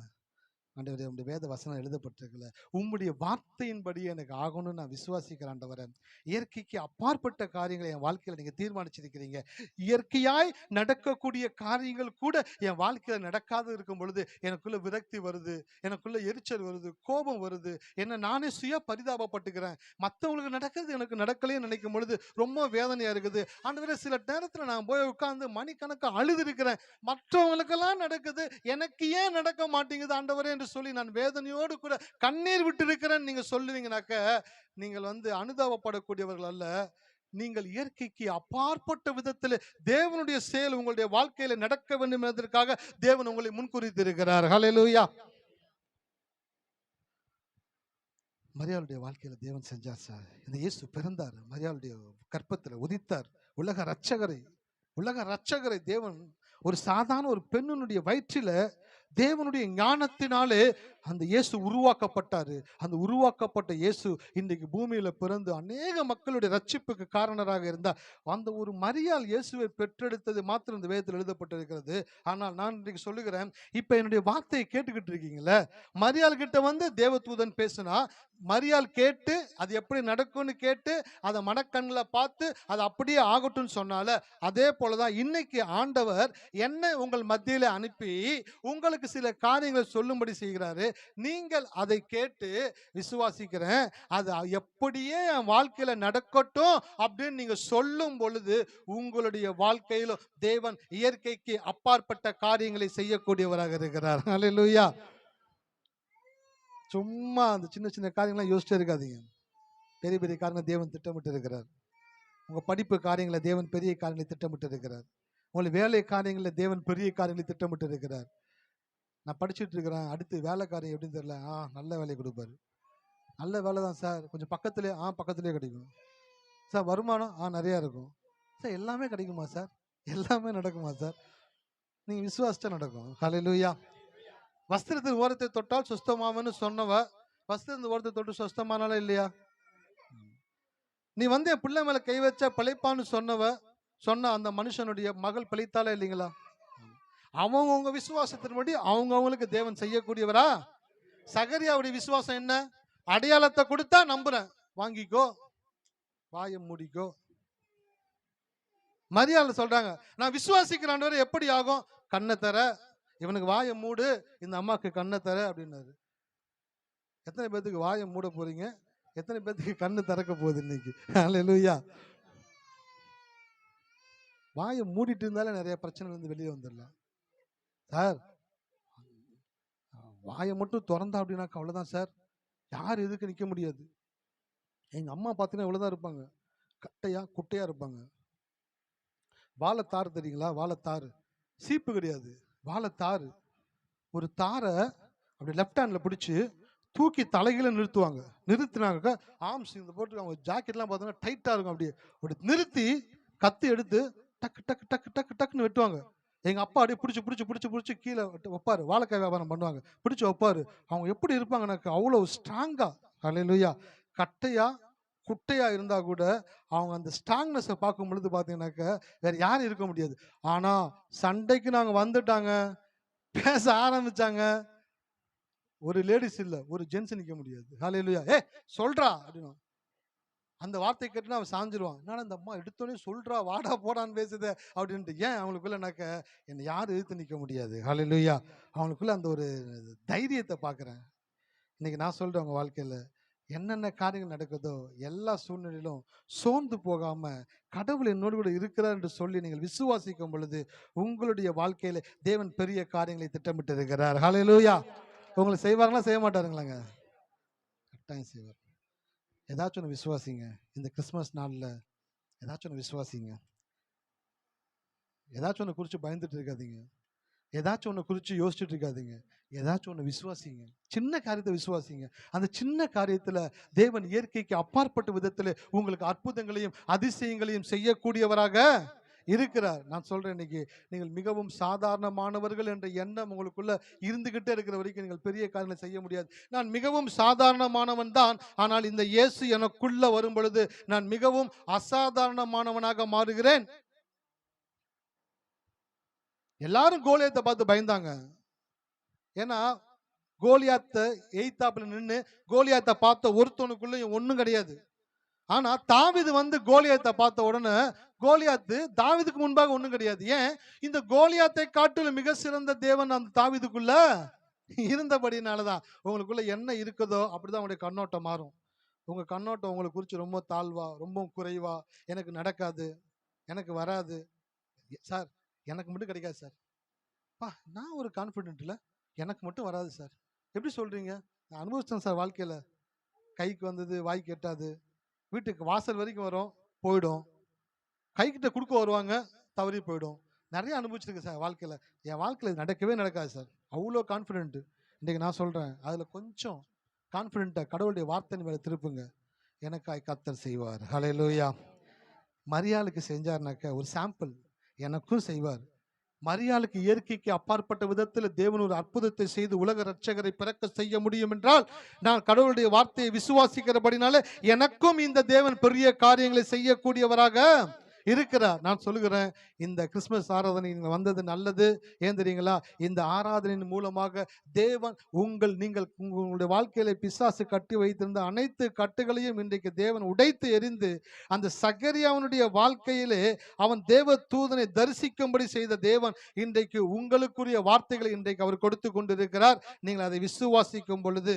ஆண்டவரே, உங்களுடைய வேத வசனம் எழுதப்பட்டிருக்கல, உம்முடைய வார்த்தையின்படி எனக்கு ஆகணும்னு நான் விசுவாசிக்கிறேன். ஆண்டவரே, இயற்கைக்கு அப்பாற்பட்ட காரியங்களை என் வாழ்க்கையில நீங்க தீர்மானிச்சிருக்கிறீங்க. இயற்கையாய் நடக்கக்கூடிய காரியங்கள் கூட என் வாழ்க்கையில நடக்காது இருக்கும் பொழுது எனக்குள்ள விரக்தி வருது, எனக்குள்ள எரிச்சல் வருது, கோபம் வருது, என்ன நானே சுய பரிதாபப்பட்டுக்கிறேன். மற்றவங்களுக்கு நடக்கிறது எனக்கு நடக்கலையே நினைக்கும் பொழுது ரொம்ப வேதனையா இருக்குது. ஆண்டவரே, சில நேரத்துல நான் போய் உட்கார்ந்து மணிக்கணக்கா அழுது இருக்கிறேன். மற்றவங்களுக்கெல்லாம் நடக்குது, எனக்கு ஏன் நடக்க மாட்டேங்குது ஆண்டவரே என்று சொல்லி நான் வேதனையோடு கூட கண்ணீர் விட்டு இருக்கிறேன் நீங்க சொல்லுவீங்கனாக்க, நீங்கள் அனுதாபப்படக்கூடியவர்கள் அல்ல. நீங்கள் இயற்கைக்கு அப்பாற்பட்ட விதத்தில் தேவனுடைய செயல் உங்களுடைய வாழ்க்கையில நடக்க வேண்டும் என்பதற்காக தேவன் உங்களை முன்குறித்திருக்கிறார். ஹல்லேலூயா. மரியாளுடைய வாழ்க்கையில தேவன் செஞ்சார் சார். இந்த இயேசு பிறந்தார், மரியாளுடைய கற்பத்துல உதித்தார். உலக ரட்சகரை தேவன் ஒரு சாதாரண ஒரு பெண்ணுடைய வயிற்றில தேவனுடைய ஞானத்தினாலே அந்த இயேசு உருவாக்கப்பட்டாரு. அந்த உருவாக்கப்பட்ட இயேசு இன்றைக்கு பூமியில பிறந்து அநேக மக்களுடைய ரட்சிப்புக்கு காரணராக இருந்தார். அந்த ஒரு மரியாள் இயேசுவை பெற்றெடுத்தது மாத்திரம் இந்த வேதத்தில் எழுதப்பட்டிருக்கிறது. ஆனால் நான் இன்றைக்கு சொல்லுகிறேன், இப்ப என்னுடைய வார்த்தையை கேட்டுக்கிட்டு இருக்கீங்களே, மரியாள் கிட்ட வந்து தேவதூதன் பேசினா, மரியாள் கேட்டு அது எப்படி நடக்கும்னு கேட்டு அதை மனக்கண்ணில் பார்த்து அது அப்படியே ஆகட்டும்னு சொன்னால, அதே போலதான் இன்னைக்கு ஆண்டவர் என்ன உங்கள் மத்தியில அனுப்பி உங்களுக்கு சில காரியங்களை சொல்லும்படி செய்கிறாரு. நீங்கள் அதை கேட்டு விசுவாசிக்கிறேன், அது எப்படியே என் வாழ்க்கையில நடக்கட்டும் அப்படின்னு நீங்க சொல்லும் பொழுது உங்களுடைய வாழ்க்கையிலும் தேவன் இயற்கைக்கு அப்பாற்பட்ட காரியங்களை செய்யக்கூடியவராக இருக்கிறார். ஹல்லேலூயா. சும்மா அந்த சின்ன சின்ன காரியங்கள்லாம் யோசிச்சே இருக்காதீங்க. பெரிய பெரிய காரியங்களை தேவன் திட்டமிட்டு இருக்கிறார். உங்கள் படிப்பு காரியங்களை தேவன் பெரிய காரியங்களை திட்டமிட்டு இருக்கிறார். உங்கள் வேலை காரியங்களில் தேவன் பெரிய காரியங்களை திட்டமிட்டு இருக்கிறார். நான் படிச்சுட்டு இருக்கிறேன், அடுத்து வேலை காரியம் எப்படின்னு தெரியல. நல்ல வேலையை கொடுப்பாரு. நல்ல வேலை தான் சார், கொஞ்சம் பக்கத்துலேயே பக்கத்துலேயே கிடைக்கும் சார். வருமானம் நிறையா இருக்கும் சார். எல்லாமே கிடைக்குமா சார்? எல்லாமே நடக்குமா சார்? நீங்கள் விசுவாசிச்சா நடக்கும். ஹல்லேலூயா. வஸ்திரத்தின் ஓரத்தை தொட்டால் சுஸ்தமாவன்னு சொன்னவ வஸ்திரத்தின் ஓரத்தை தொட்டு சுஸ்தமானால இல்லையா? நீ வந்து என் பிள்ளை மேல கை வச்சா பிழைப்பான்னு சொன்ன அந்த மனுஷனுடைய மகள் பிழைத்தாலே இல்லைங்களா? அவங்கவுங்க விசுவாசத்தின்படி அவங்கவுங்களுக்கு தேவன் செய்யக்கூடியவரா? சகரியாவுடைய விசுவாசம் என்ன? அடையாளத்தை கொடுத்தா நம்புறேன், வாங்கிக்கோ, வாயை மூடிக்கோ. மரியாதை சொல்றாங்க, நான் விசுவாசிக்கிறான், எப்படி ஆகும்? கண்ணை தர, இவனுக்கு வாயை மூடு, இந்த அம்மாக்கு கண்ணை தர அப்படின்னாரு. எத்தனை பேத்துக்கு வாயை மூட போறீங்க? எத்தனை பேத்துக்கு கண்ணு திறக்க போகுது இன்னைக்கு? ஹல்லேலூயா. வாயை மூடிட்டு இருந்தாலே நிறைய பிரச்சனை வந்து வெளியே வந்துடலாம் சார். வாயை மட்டும் திறந்தா அப்படின்னாக்கா அவ்வளவுதான் சார், யார் எதுக்கு நிற்க முடியாது. எங்க அம்மா பார்த்தீங்கன்னா இவ்வளவுதான் இருப்பாங்க, கட்டையா குட்டையா இருப்பாங்க. வாழைத்தாறு தெரியுங்களா? வாழைத்தாறு, சீப்பு கிடையாது, வாழைத்தாறு. ஒரு தாரை அப்படி லெஃப்ட் ஹேண்ட்ல பிடிச்சி தூக்கி தலைகீழ நிறுத்துவாங்க. நிறுத்தினாங்க ஆர்ம்ஸ் இந்த போட்டு அவங்க ஜாக்கெட்லாம் பார்த்தீங்கன்னா டைட்டாக இருக்கும். அப்படி நிறுத்தி கத்தி எடுத்து டக்கு டக்கு டக்கு டக்கு டக்குன்னு வெட்டுவாங்க. எங்கள் அப்பா அப்படியே பிடிச்சி கீழே வைப்பாரு. வாழைக்காய் வியாபாரம் பண்ணுவாங்க, பிடிச்சி வைப்பாரு. அவங்க எப்படி இருப்பாங்கனாக்கா அவ்வளோ ஸ்ட்ராங்கா. ஹல்லேலூயா. கட்டையா குட்டையா இருந்தா கூட அவங்க அந்த ஸ்ட்ராங்னஸை பார்க்கும் பொழுது பார்த்தீங்கன்னாக்க வேற யாரும் இருக்க முடியாது. ஆனா சண்டைக்கு நாங்கள் வந்துட்டாங்க, பேச ஆரம்பிச்சாங்க, ஒரு லேடிஸ் இல்ல, ஒரு ஜென்ஸ் நிக்க முடியாது. ஹல்லேலூயா. சொல்றா அப்படின்னா அந்த வார்த்தை கேட்டுனா அவன் சாஞ்சிருவான். என்னடா இந்த அம்மா எடுத்தோடனே சொல்றா, வாடா போடான்னு பேசுது அப்படின்ட்டு. ஏன் அவங்களுக்குள்ளனாக்க என்னை யாரும் எதிர்த்து நிற்க முடியாது. ஹல்லேலூயா. அவங்களுக்குள்ள அந்த ஒரு தைரியத்தை பார்க்குறேன். இன்னைக்கு நான் சொல்றேன், உங்க வாழ்க்கையில என்னென்ன காரியங்கள் நடக்குதோ எல்லா சூழ்நிலையிலும் சோர்ந்து போகாம கடவுள் என்னோடு கூட இருக்கிறார் என்று சொல்லி நீங்கள் விசுவாசிக்கும் பொழுது உங்களுடைய வாழ்க்கையில தேவன் பெரிய காரியங்களை திட்டமிட்டு இருக்கிறார். ஹல்லேலூயா. உங்களை செய்வாங்களா செய்ய மாட்டாருங்களாங்க? கட்டாயம் செய்வார். ஏதாச்சும் ஒன்று விசுவாசிங்க. இந்த கிறிஸ்மஸ் நாளில் ஏதாச்சும் ஒன்று விசுவாசிங்க. ஏதாச்சும் ஒன்று குறித்து பயந்துட்டு இருக்காதீங்க, ஏதாச்சும் ஒன்று குறித்து யோசிச்சுட்டு இருக்காதீங்க. ஏதாச்சும் ஒன்று விசுவாசிங்க. சின்ன காரியத்தை விசுவாசிங்க. அந்த சின்ன காரியத்தில் தேவன் இயற்கைக்கு அப்பாற்பட்ட விதத்தில் உங்களுக்கு அற்புதங்களையும் அதிசயங்களையும் செய்யக்கூடியவராக இருக்கிறார். நான் சொல்றேன், இன்னைக்கு நீங்கள் மிகவும் சாதாரணமானவர்கள் என்ற எண்ணம் உங்களுக்குள்ள இருந்துகிட்டே இருக்கிற வரைக்கும் நீங்கள் பெரிய காரியங்களை செய்ய முடியாது. நான் மிகவும் சாதாரணமானவன் தான், ஆனால் இந்த இயேசு எனக்குள்ள வரும் பொழுது நான் மிகவும் அசாதாரணமானவனாக மாறுகிறேன். எல்லாரும் கோலியாத்தை பார்த்து பயந்தாங்க. ஏன்னா கோலியாத்தை எய்தாப்புல நின்று கோலியாத்தை பார்த்த ஒருத்தனுக்குள்ள ஒன்றும் கிடையாது. ஆனா தாவீது வந்து கோலியாத்தை பார்த்த உடனே கோலியாத்து தாவீதுக்கு முன்பாக ஒண்ணும் கிடையாது. ஏன்? இந்த கோலியாத்தை காட்டிலும் மிக சிறந்த தேவன் அந்த தாவீதுக்குள்ள இருந்தபடினாலதான். உங்களுக்குள்ள என்ன இருக்குதோ அப்படிதான் உங்களுடைய கண்ணோட்டம் மாறும். உங்க கண்ணோட்டம் உங்களை குறித்து ரொம்ப தாழ்வா, ரொம்ப குறைவா, எனக்கு நடக்காது, எனக்கு வராது சார், எனக்கு மட்டும் கிடைக்காது சார், நான் ஒரு கான்ஃபிடென்ட் இல்லை, எனக்கு மட்டும் வராது சார். எப்படி சொல்றீங்க? நான் அனுபவிச்சேன் சார் வாழ்க்கையில. கைக்கு வந்தது வாய்க்கு எட்டாது, வீட்டுக்கு வாசல் வரைக்கும் வரும் போயிடும், கைக்கிட்ட கொடுக்க வருவாங்க தவறி போயிடும். நிறைய அனுபவிச்சிருக்கேன் சார் வாழ்க்கையில. என் வாழ்க்கையில் நடக்கவே நடக்காது சார், அவ்வளோ கான்ஃபிடென்ட். இன்றைக்கு நான் சொல்றேன், அதுல கொஞ்சம் கான்ஃபிடென்ட்டா கடவுளுடைய வார்த்தை மேல திருப்புங்க, எனக்காய் கர்த்தர் செய்வார். ஹல்லேலூயா. மரியாளுக்கு செஞ்சார்னாக்க ஒரு சாம்பிள் எனக்கும் செய்வார். மரியாளுக்கு இயற்கைக்கு அப்பாற்பட்ட விதத்தில் தேவன் ஒரு அற்புதத்தை செய்து உலக ரட்சகரை பிறக்க செய்ய முடியும் என்றால், நான் கடவுளுடைய வார்த்தையை விசுவாசிக்கிறபடினால எனக்கும் இந்த தேவன் பெரிய காரியங்களை செய்யக்கூடியவராக இருக்கிறார். நான் சொல்லுகிறேன், இந்த கிறிஸ்துமஸ் ஆராதனை நீங்க வந்தது நல்லது. ஏன் தெரியுங்களா? இந்த ஆராதனையின் மூலமாக தேவன் நீங்கள் உங்களுடைய வாழ்க்கையில பிசாசு கட்டி வைத்திருந்த அனைத்து கட்டுகளையும் இன்றைக்கு தேவன் உடைத்து எறிந்து, அந்த சகரியாவினுடைய வாழ்க்கையிலே அவன் தேவ தூதனை தரிசிக்கும்படி செய்த தேவன் இன்றைக்கு உங்களுக்குரிய வார்த்தைகளை இன்றைக்கு அவர் கொடுத்து கொண்டிருக்கிறார். நீங்கள் அதை விசுவாசிக்கும் பொழுது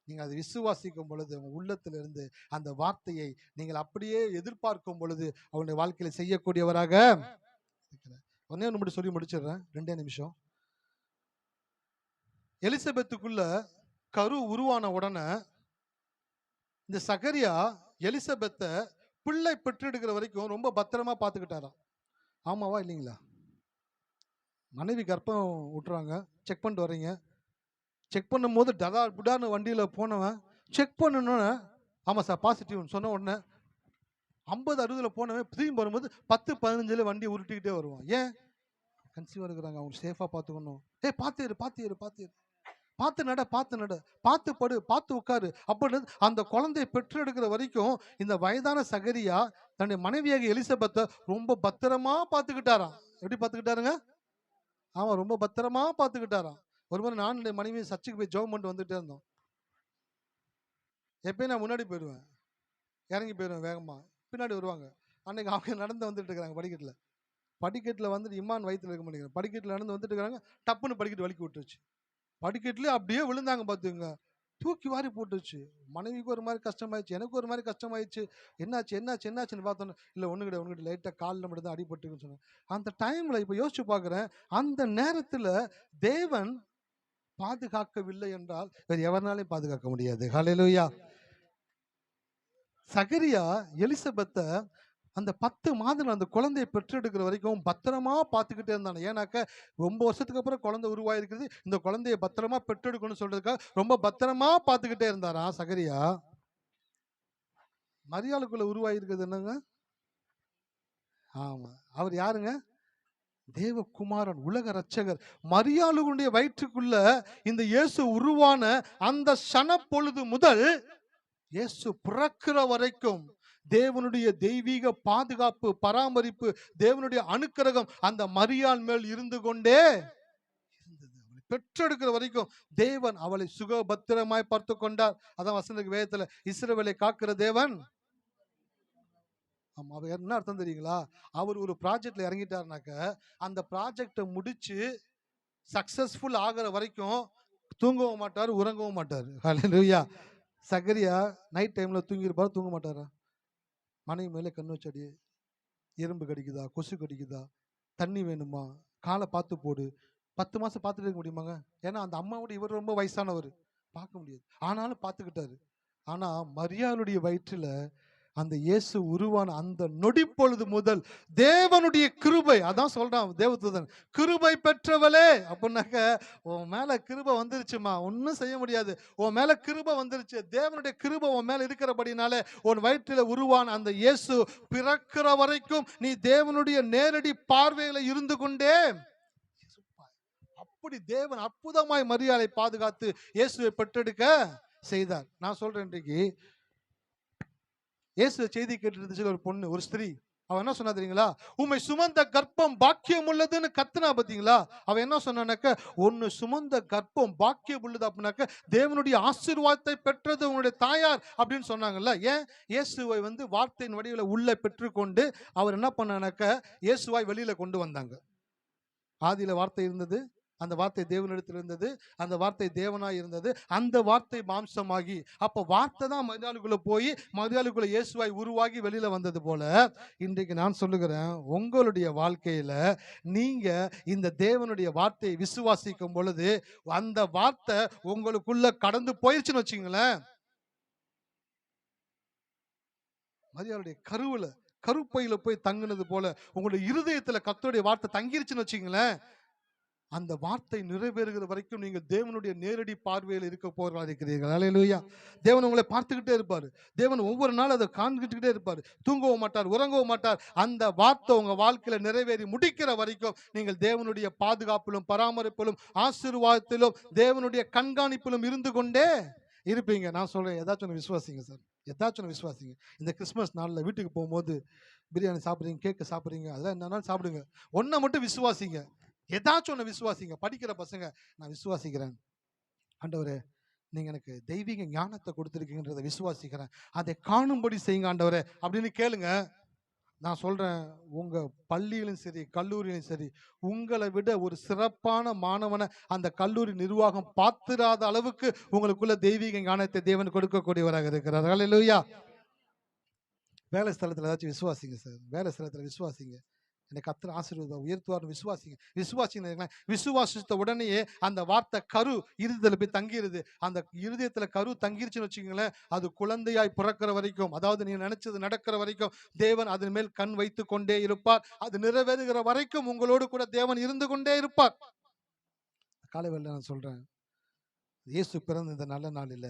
உங்க உள்ளத்திலிருந்து அந்த வார்த்தையை நீங்கள் அப்படியே எதிர்பார்க்கும் பொழுது அவனுடைய வாழ்க்கையில செய்யக்கூடியவராக. ஒன்னே ஒன்று மட்டும் சொல்லி முடிச்சிடுறேன், 2 நிமிஷம். எலிசபெத்துக்குள்ள கரு உருவான உடனே இந்த சகரியா எலிசபெத்தை பிள்ளை பெற்றெடுக்கிற வரைக்கும் ரொம்ப பத்திரமா பார்த்துக்கிட்டாராம். ஆமாவா இல்லைங்களா? மனைவி கர்ப்பம் விட்டுறாங்க, செக் பண்ணிட்டு வர்றீங்க. செக் பண்ணும் போது டடா புடான்னு வண்டியில் போனவன் செக் பண்ணணுன்னு, ஆமாம் சார் பாசிட்டிவ்னு சொன்ன உடனே 50-60 போனவன் திரும்பி வரும்போது 10-15 வண்டியை உருட்டிக்கிட்டே வருவான். ஏன்? கன்சீவாக இருக்கிறாங்க, அவங்க சேஃபாக பார்த்துக்கணும். பார்த்து நட, பார்த்து படு, பார்த்து உட்காரு அப்படின்னு அந்த குழந்தையை பெற்றெடுக்கிற வரைக்கும் இந்த வயதான சகரியா தன்னுடைய மனைவியாக எலிசபெத்தை ரொம்ப பத்திரமா பார்த்துக்கிட்டாராம். எப்படி பார்த்துக்கிட்டாருங்க? ஆமா, ரொம்ப பத்திரமா பார்த்துக்கிட்டாராம். ஒரு முறை நான் என்னுடைய மனைவி சர்ச்சுக்கு போய் ஜெபம் பண்ணிட்டு வந்துட்டே இருந்தோம். எப்பயும் நான் முன்னாடி போயிடுவேன், இறங்கி போயிடுவேன் வேகமா, பின்னாடி வருவாங்க. அன்னைக்கு அவங்க நடந்து வந்துட்டு இருக்கிறாங்க படிக்கட்டில் வந்துட்டு இம்மான் வயிற்றுல இருக்க மாட்டேங்கிறாங்க, படிக்கட்டில் நடந்து வந்துட்டு இருக்கிறாங்க. டப்புன்னு படிக்கட்டு வலிக்கி விட்டுருச்சு. படிக்கட்டுலேயே அப்படியே விழுந்தாங்க பார்த்துங்க, தூக்கி வாரி போட்டுருச்சு. மனைவிக்கு ஒரு மாதிரி கஷ்டமாயிடுச்சு, எனக்கு ஒரு மாதிரி கஷ்டமாயிடுச்சு. என்னாச்சுன்னு பார்த்தோன்னு, இல்லை ஒன்று கிட்ட லைட்டாக காலில் மட்டும் தான் அடிபட்டுருக்குன்னு சொன்னேன். அந்த டைமில் இப்போ யோசிச்சு பார்க்குறேன், அந்த நேரத்தில் தேவன் பாதுகாக்கவில்லை என்றால் வேறு எவராலையும் பாதுகாக்க முடியாது. ஹல்லேலூயா. சகரியா எலிசபெத்தை அந்த 10 மாதம் அந்த குழந்தையை பெற்றெடுக்கிற வரைக்கும் பத்திரமா பார்த்துக்கிட்டே இருந்தாங்க. ஏன்னாக்க ரொம்ப வருஷத்துக்கு அப்புறம் குழந்தை உருவாயிருக்குது, இந்த குழந்தைய பத்திரமா பெற்றெடுக்கணும்னு சொல்றதுக்காக ரொம்ப பத்திரமா பார்த்துக்கிட்டே இருந்தாரா சகரியா. மரியாளுக்குள்ள உருவாயிருக்கிறது என்னங்க? ஆமா, அவர் யாருங்க? தேவகுமாரன், உலக ரட்சகர். மரியாளுடைய வயிற்றுக்குள்ள இந்த இயேசு உருவான அந்த சன பொழுது முதல் இயேசு பிறக்கிற வரைக்கும் தேவனுடைய தெய்வீக பாதுகாப்பு, பராமரிப்பு, தேவனுடைய அனுக்கிரகம் அந்த மரியாள் மேல் இருந்து கொண்டே இருந்தது. அவளை பெற்றெடுக்கிற வரைக்கும் தேவன் அவளை சுகபத்திரமாய் பார்த்து கொண்டார். அதான் வசனத்துக்கு வேதத்துல இஸ்ரவேலை காக்கிற தேவன். ஆமா, அவர் என்ன அர்த்தம் தெரியுங்களா? அவர் ஒரு ப்ராஜெக்ட்ல இறங்கிட்டாருனாக்க அந்த ப்ராஜெக்டை முடிச்சு சக்சஸ்ஃபுல் ஆகிற வரைக்கும் தூங்கவும் மாட்டார், உறங்கவும் மாட்டார். ஹல்லேலூயா. சகரியா நைட் டைம்ல தூங்கியிருப்பாரு, தூங்க மாட்டாரா? மனைவி மேலே கண்ணு வச்சு அடி, எறும்பு கடிக்குதா, கொசு கடிக்குதா, தண்ணி வேணுமா, காலை பார்த்து போடு. 10 மாசம் பார்த்துட்டு இருக்க முடியுமாங்க? ஏன்னா அந்த அம்மாவோட இவர் ரொம்ப வயசானவர், பார்க்க முடியாது. ஆனாலும் பார்த்துக்கிட்டாரு. ஆனா மரியாளுடைய வயிற்றுல அந்த இயேசு உருவான அந்த நொடி பொழுது முதல் தேவனுடைய கிருபை, அதான் சொல்றான் தேவதூதன், கிருபை பெற்றவளே அப்படின்னாக்க, உன் மேல கிருபை வந்துருச்சுமா, ஒன்னும் செய்ய முடியாது, உன் மேல கிருபை வந்துருச்சு. தேவனுடைய கிருபை உன் மேல இருக்கிறபடினாலே உன் வயிற்றில உருவான அந்த இயேசு பிறக்கிற வரைக்கும் நீ தேவனுடைய நேரடி பார்வையில இருந்து கொண்டே. அப்படி தேவன் அற்புதமாய் மரியாதை பாதுகாத்து இயேசுவை பெற்றெடுக்க செய்தார். நான் சொல்றேன், இன்றைக்கு இயேசு செய்தி கேட்டு இருந்துச்சு ஒரு பொண்ணு, ஒரு ஸ்திரீ. அவ என்ன சொன்னா தெரியுங்களா? உம்மை சுமந்த கர்ப்பம் பாக்கியம் உள்ளதுன்னு கத்துனா பாத்தீங்களா? அவ என்ன சொன்னாக்க, ஒன்னு சுமந்த கர்ப்பம் பாக்கியம் உள்ளது அப்படின்னாக்க தேவனுடைய ஆசீர்வாதத்தை பெற்றது உங்களுடைய தாயார் அப்படின்னு சொன்னாங்கல்ல. ஏன்? இயேசுவை வார்த்தையின் வடிவில் உள்ள பெற்றுக்கொண்டு அவர் என்ன பண்ணானாக்க இயேசுவாய் வெளியில கொண்டு வந்தாங்க. ஆதியில வார்த்தை இருந்தது, அந்த வார்த்தை தேவனிடத்தில் இருந்தது, அந்த வார்த்தை தேவனாய் இருந்தது, அந்த வார்த்தை மாம்சமாகி, அப்ப வார்த்தை தான் மரியாளுக்குள்ள போய் மரியாளுக்குள்ள இயேசுவாய் உருவாகி வெளியில வந்தது போல இன்றைக்கு நான் சொல்லுகிறேன், உங்களுடைய வாழ்க்கையில நீங்க இந்த தேவனுடைய வார்த்தையை விசுவாசிக்கும் பொழுது அந்த வார்த்தை உங்களுக்குள்ள கடந்து போயிருச்சுன்னு வச்சுங்களேன். மரியாளுடைய கருப்பையில போய் தங்குனது போல உங்களுடைய இருதயத்துல கர்த்தருடைய வார்த்தை தங்கிருச்சுன்னு வச்சுங்களேன். அந்த வார்த்தை நிறைவேறுகிற வரைக்கும் நீங்க தேவனுடைய நேரடி பார்வையில் இருக்க போறா இருக்கிறீர்கள். ஹல்லேலூயா. தேவன் உங்களை பார்த்துக்கிட்டே இருப்பாரு. தேவன் ஒவ்வொரு நாள் அதை காண்பிட்டுக்கிட்டே இருப்பாரு. தூங்கவும் மாட்டார், உறங்கவும் மாட்டார். அந்த வார்த்தை உங்க வாழ்க்கையில நிறைவேறி முடிக்கிற வரைக்கும் நீங்கள் தேவனுடைய பாதுகாப்பிலும் பராமரிப்பிலும் ஆசீர்வாதத்திலும் தேவனுடைய கண்காணிப்பிலும் இருந்து கொண்டே இருப்பீங்க. நான் சொல்றேன், ஏதாச்சும் ஒன்று விசுவாசிங்க சார், ஏதாச்சும் ஒன்று விசுவாசிங்க. இந்த கிறிஸ்மஸ் நாளில் வீட்டுக்கு போகும்போது பிரியாணி சாப்பிட்றீங்க, கேக்கு சாப்பிட்றீங்க, அதெல்லாம் என்னன்னாலும் சாப்பிடுங்க. ஒன்றை மட்டும் விசுவாசிங்க, ஏதாச்சும் ஒன்று விசுவாசிங்க. படிக்கிற பசங்க, நான் விசுவாசிக்கிறேன் ஆண்டவரே, நீங்க எனக்கு தெய்வீக ஞானத்தை கொடுத்துருக்கீங்கன்றதை விசுவாசிக்கிறேன், அதை காணும்படி செய்யுங்க ஆண்டவரே அப்படின்னு கேளுங்க. நான் சொல்றேன், உங்க பள்ளியிலும் சரி கல்லூரியிலும் சரி உங்களை விட ஒரு சிறப்பான மாணவனை அந்த கல்லூரி நிர்வாகம் பார்த்திராத அளவுக்கு உங்களுக்குள்ள தெய்வீக ஞானத்தை தேவன் கொடுக்கக்கூடியவராக இருக்கிறார். ஹல்லேலூயா. வேலை ஸ்தலத்தில் ஏதாச்சும் விசுவாசிங்க சார், வேலை ஸ்தலத்தில் விசுவாசிங்க. என்னை கர்த்தர் ஆசீர்வாதம் உயர்த்துவார் விசுவாசிங்க. விசுவாசிங்க. விசுவாசித்த உடனேயே அந்த வார்த்தை கரு இருதயத்துல போய் தங்கிருது. அந்த இருதயத்துல கரு தங்கிருச்சுன்னு வச்சுக்கோங்களேன், அது குழந்தையாய் பிறக்கிற வரைக்கும், அதாவது நீங்க நினைச்சது நடக்கிற வரைக்கும் தேவன் அதன் மேல் கண் வைத்து கொண்டே இருப்பார். அது நிறைவேறுகிற வரைக்கும் உங்களோடு கூட தேவன் இருந்து கொண்டே இருப்பார். காலை வேளையில நான் சொல்றேன், இயேசு பிறந்த இந்த நல்ல நாளில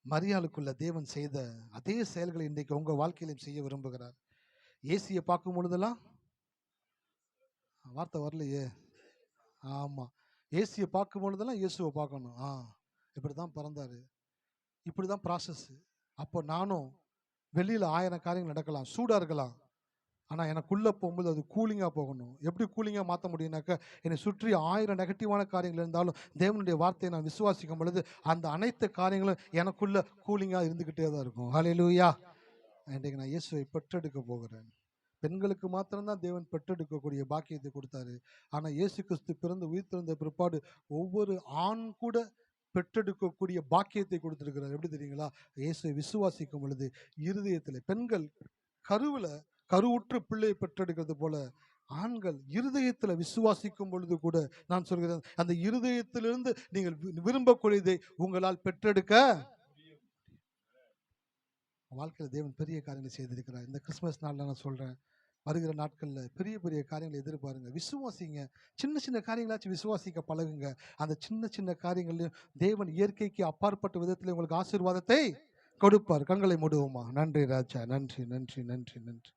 மரியாளுக்குள்ள தேவன் செய்த அதே செயல்களை இன்றைக்கு உங்க வாழ்க்கையிலும் செய்ய விரும்புகிறார். இயேசுவை பார்க்கும் பொழுதெல்லாம் வார்த்தை வரலையே, ஆமா, இயேசுவை பார்க்கும் பொழுதெல்லாம் இயேசுவை பார்க்கணும். இப்படிதான் பிறந்தாரு, இப்படிதான் ப்ராசஸ். அப்போ நானும் வெளியில 1000 காரியங்கள் நடக்கலாம், சூடா இருக்கலாம், ஆனா எனக்குள்ள போகும்போது அது கூலிங்கா போகணும். எப்படி கூலிங்கா மாற்ற முடியும்னாக்க, என்னை சுற்றி 1000 நெகட்டிவான காரியங்கள் இருந்தாலும் தேவனுடைய வார்த்தையை நான் விசுவாசிக்கும் பொழுது அந்த அனைத்து காரியங்களும் எனக்குள்ள கூலிங்கா இருந்துகிட்டே தான் இருக்கும். ஹல்லேலூயா. இன்றைக்கு நான் இயேசுவை பெற்றெடுக்க போகிறேன். பெண்களுக்கு மாத்திரம்தான் தேவன் பெற்றெடுக்கக்கூடிய பாக்கியத்தை கொடுத்தாரு. ஆனா இயேசு கிறிஸ்து பிறந்து உயிர்த்தெழுந்த பிற்பாடு ஒவ்வொரு ஆண் கூட பெற்றெடுக்கக்கூடிய பாக்கியத்தை கொடுத்திருக்கிறார். எப்படி தெரியுங்களா? இயேசுவை விசுவாசிக்கும் பொழுது இருதயத்தில் பெண்கள் கருவுற்று பிள்ளையை பெற்றெடுக்கிறது போல ஆண்கள் இருதயத்துல விசுவாசிக்கும் பொழுது கூட நான் சொல்கிறேன், அந்த இருதயத்திலிருந்து நீங்கள் விரும்பக்கூடியதை உங்களால் பெற்றெடுக்க வாழ்க்கையில் தேவன் பெரிய காரியங்களை செய்திருக்கிறார். இந்த கிறிஸ்துமஸ் நாள்ல நான் சொல்றேன், வருகிற நாட்கள்ல பெரிய பெரிய காரியங்களை எதிர்பாருங்க. விசுவாசிங்க. சின்ன சின்ன காரியங்களாச்சும் விசுவாசிக்க பழகுங்க. அந்த சின்ன சின்ன காரியங்களையும் தேவன் இயற்கைக்கு அப்பாற்பட்ட விதத்தில் உங்களுக்கு ஆசீர்வாதத்தை கொடுப்பார். கண்களை மூடுவோமா? நன்றி ராஜா, நன்றி நன்றி நன்றி நன்றி.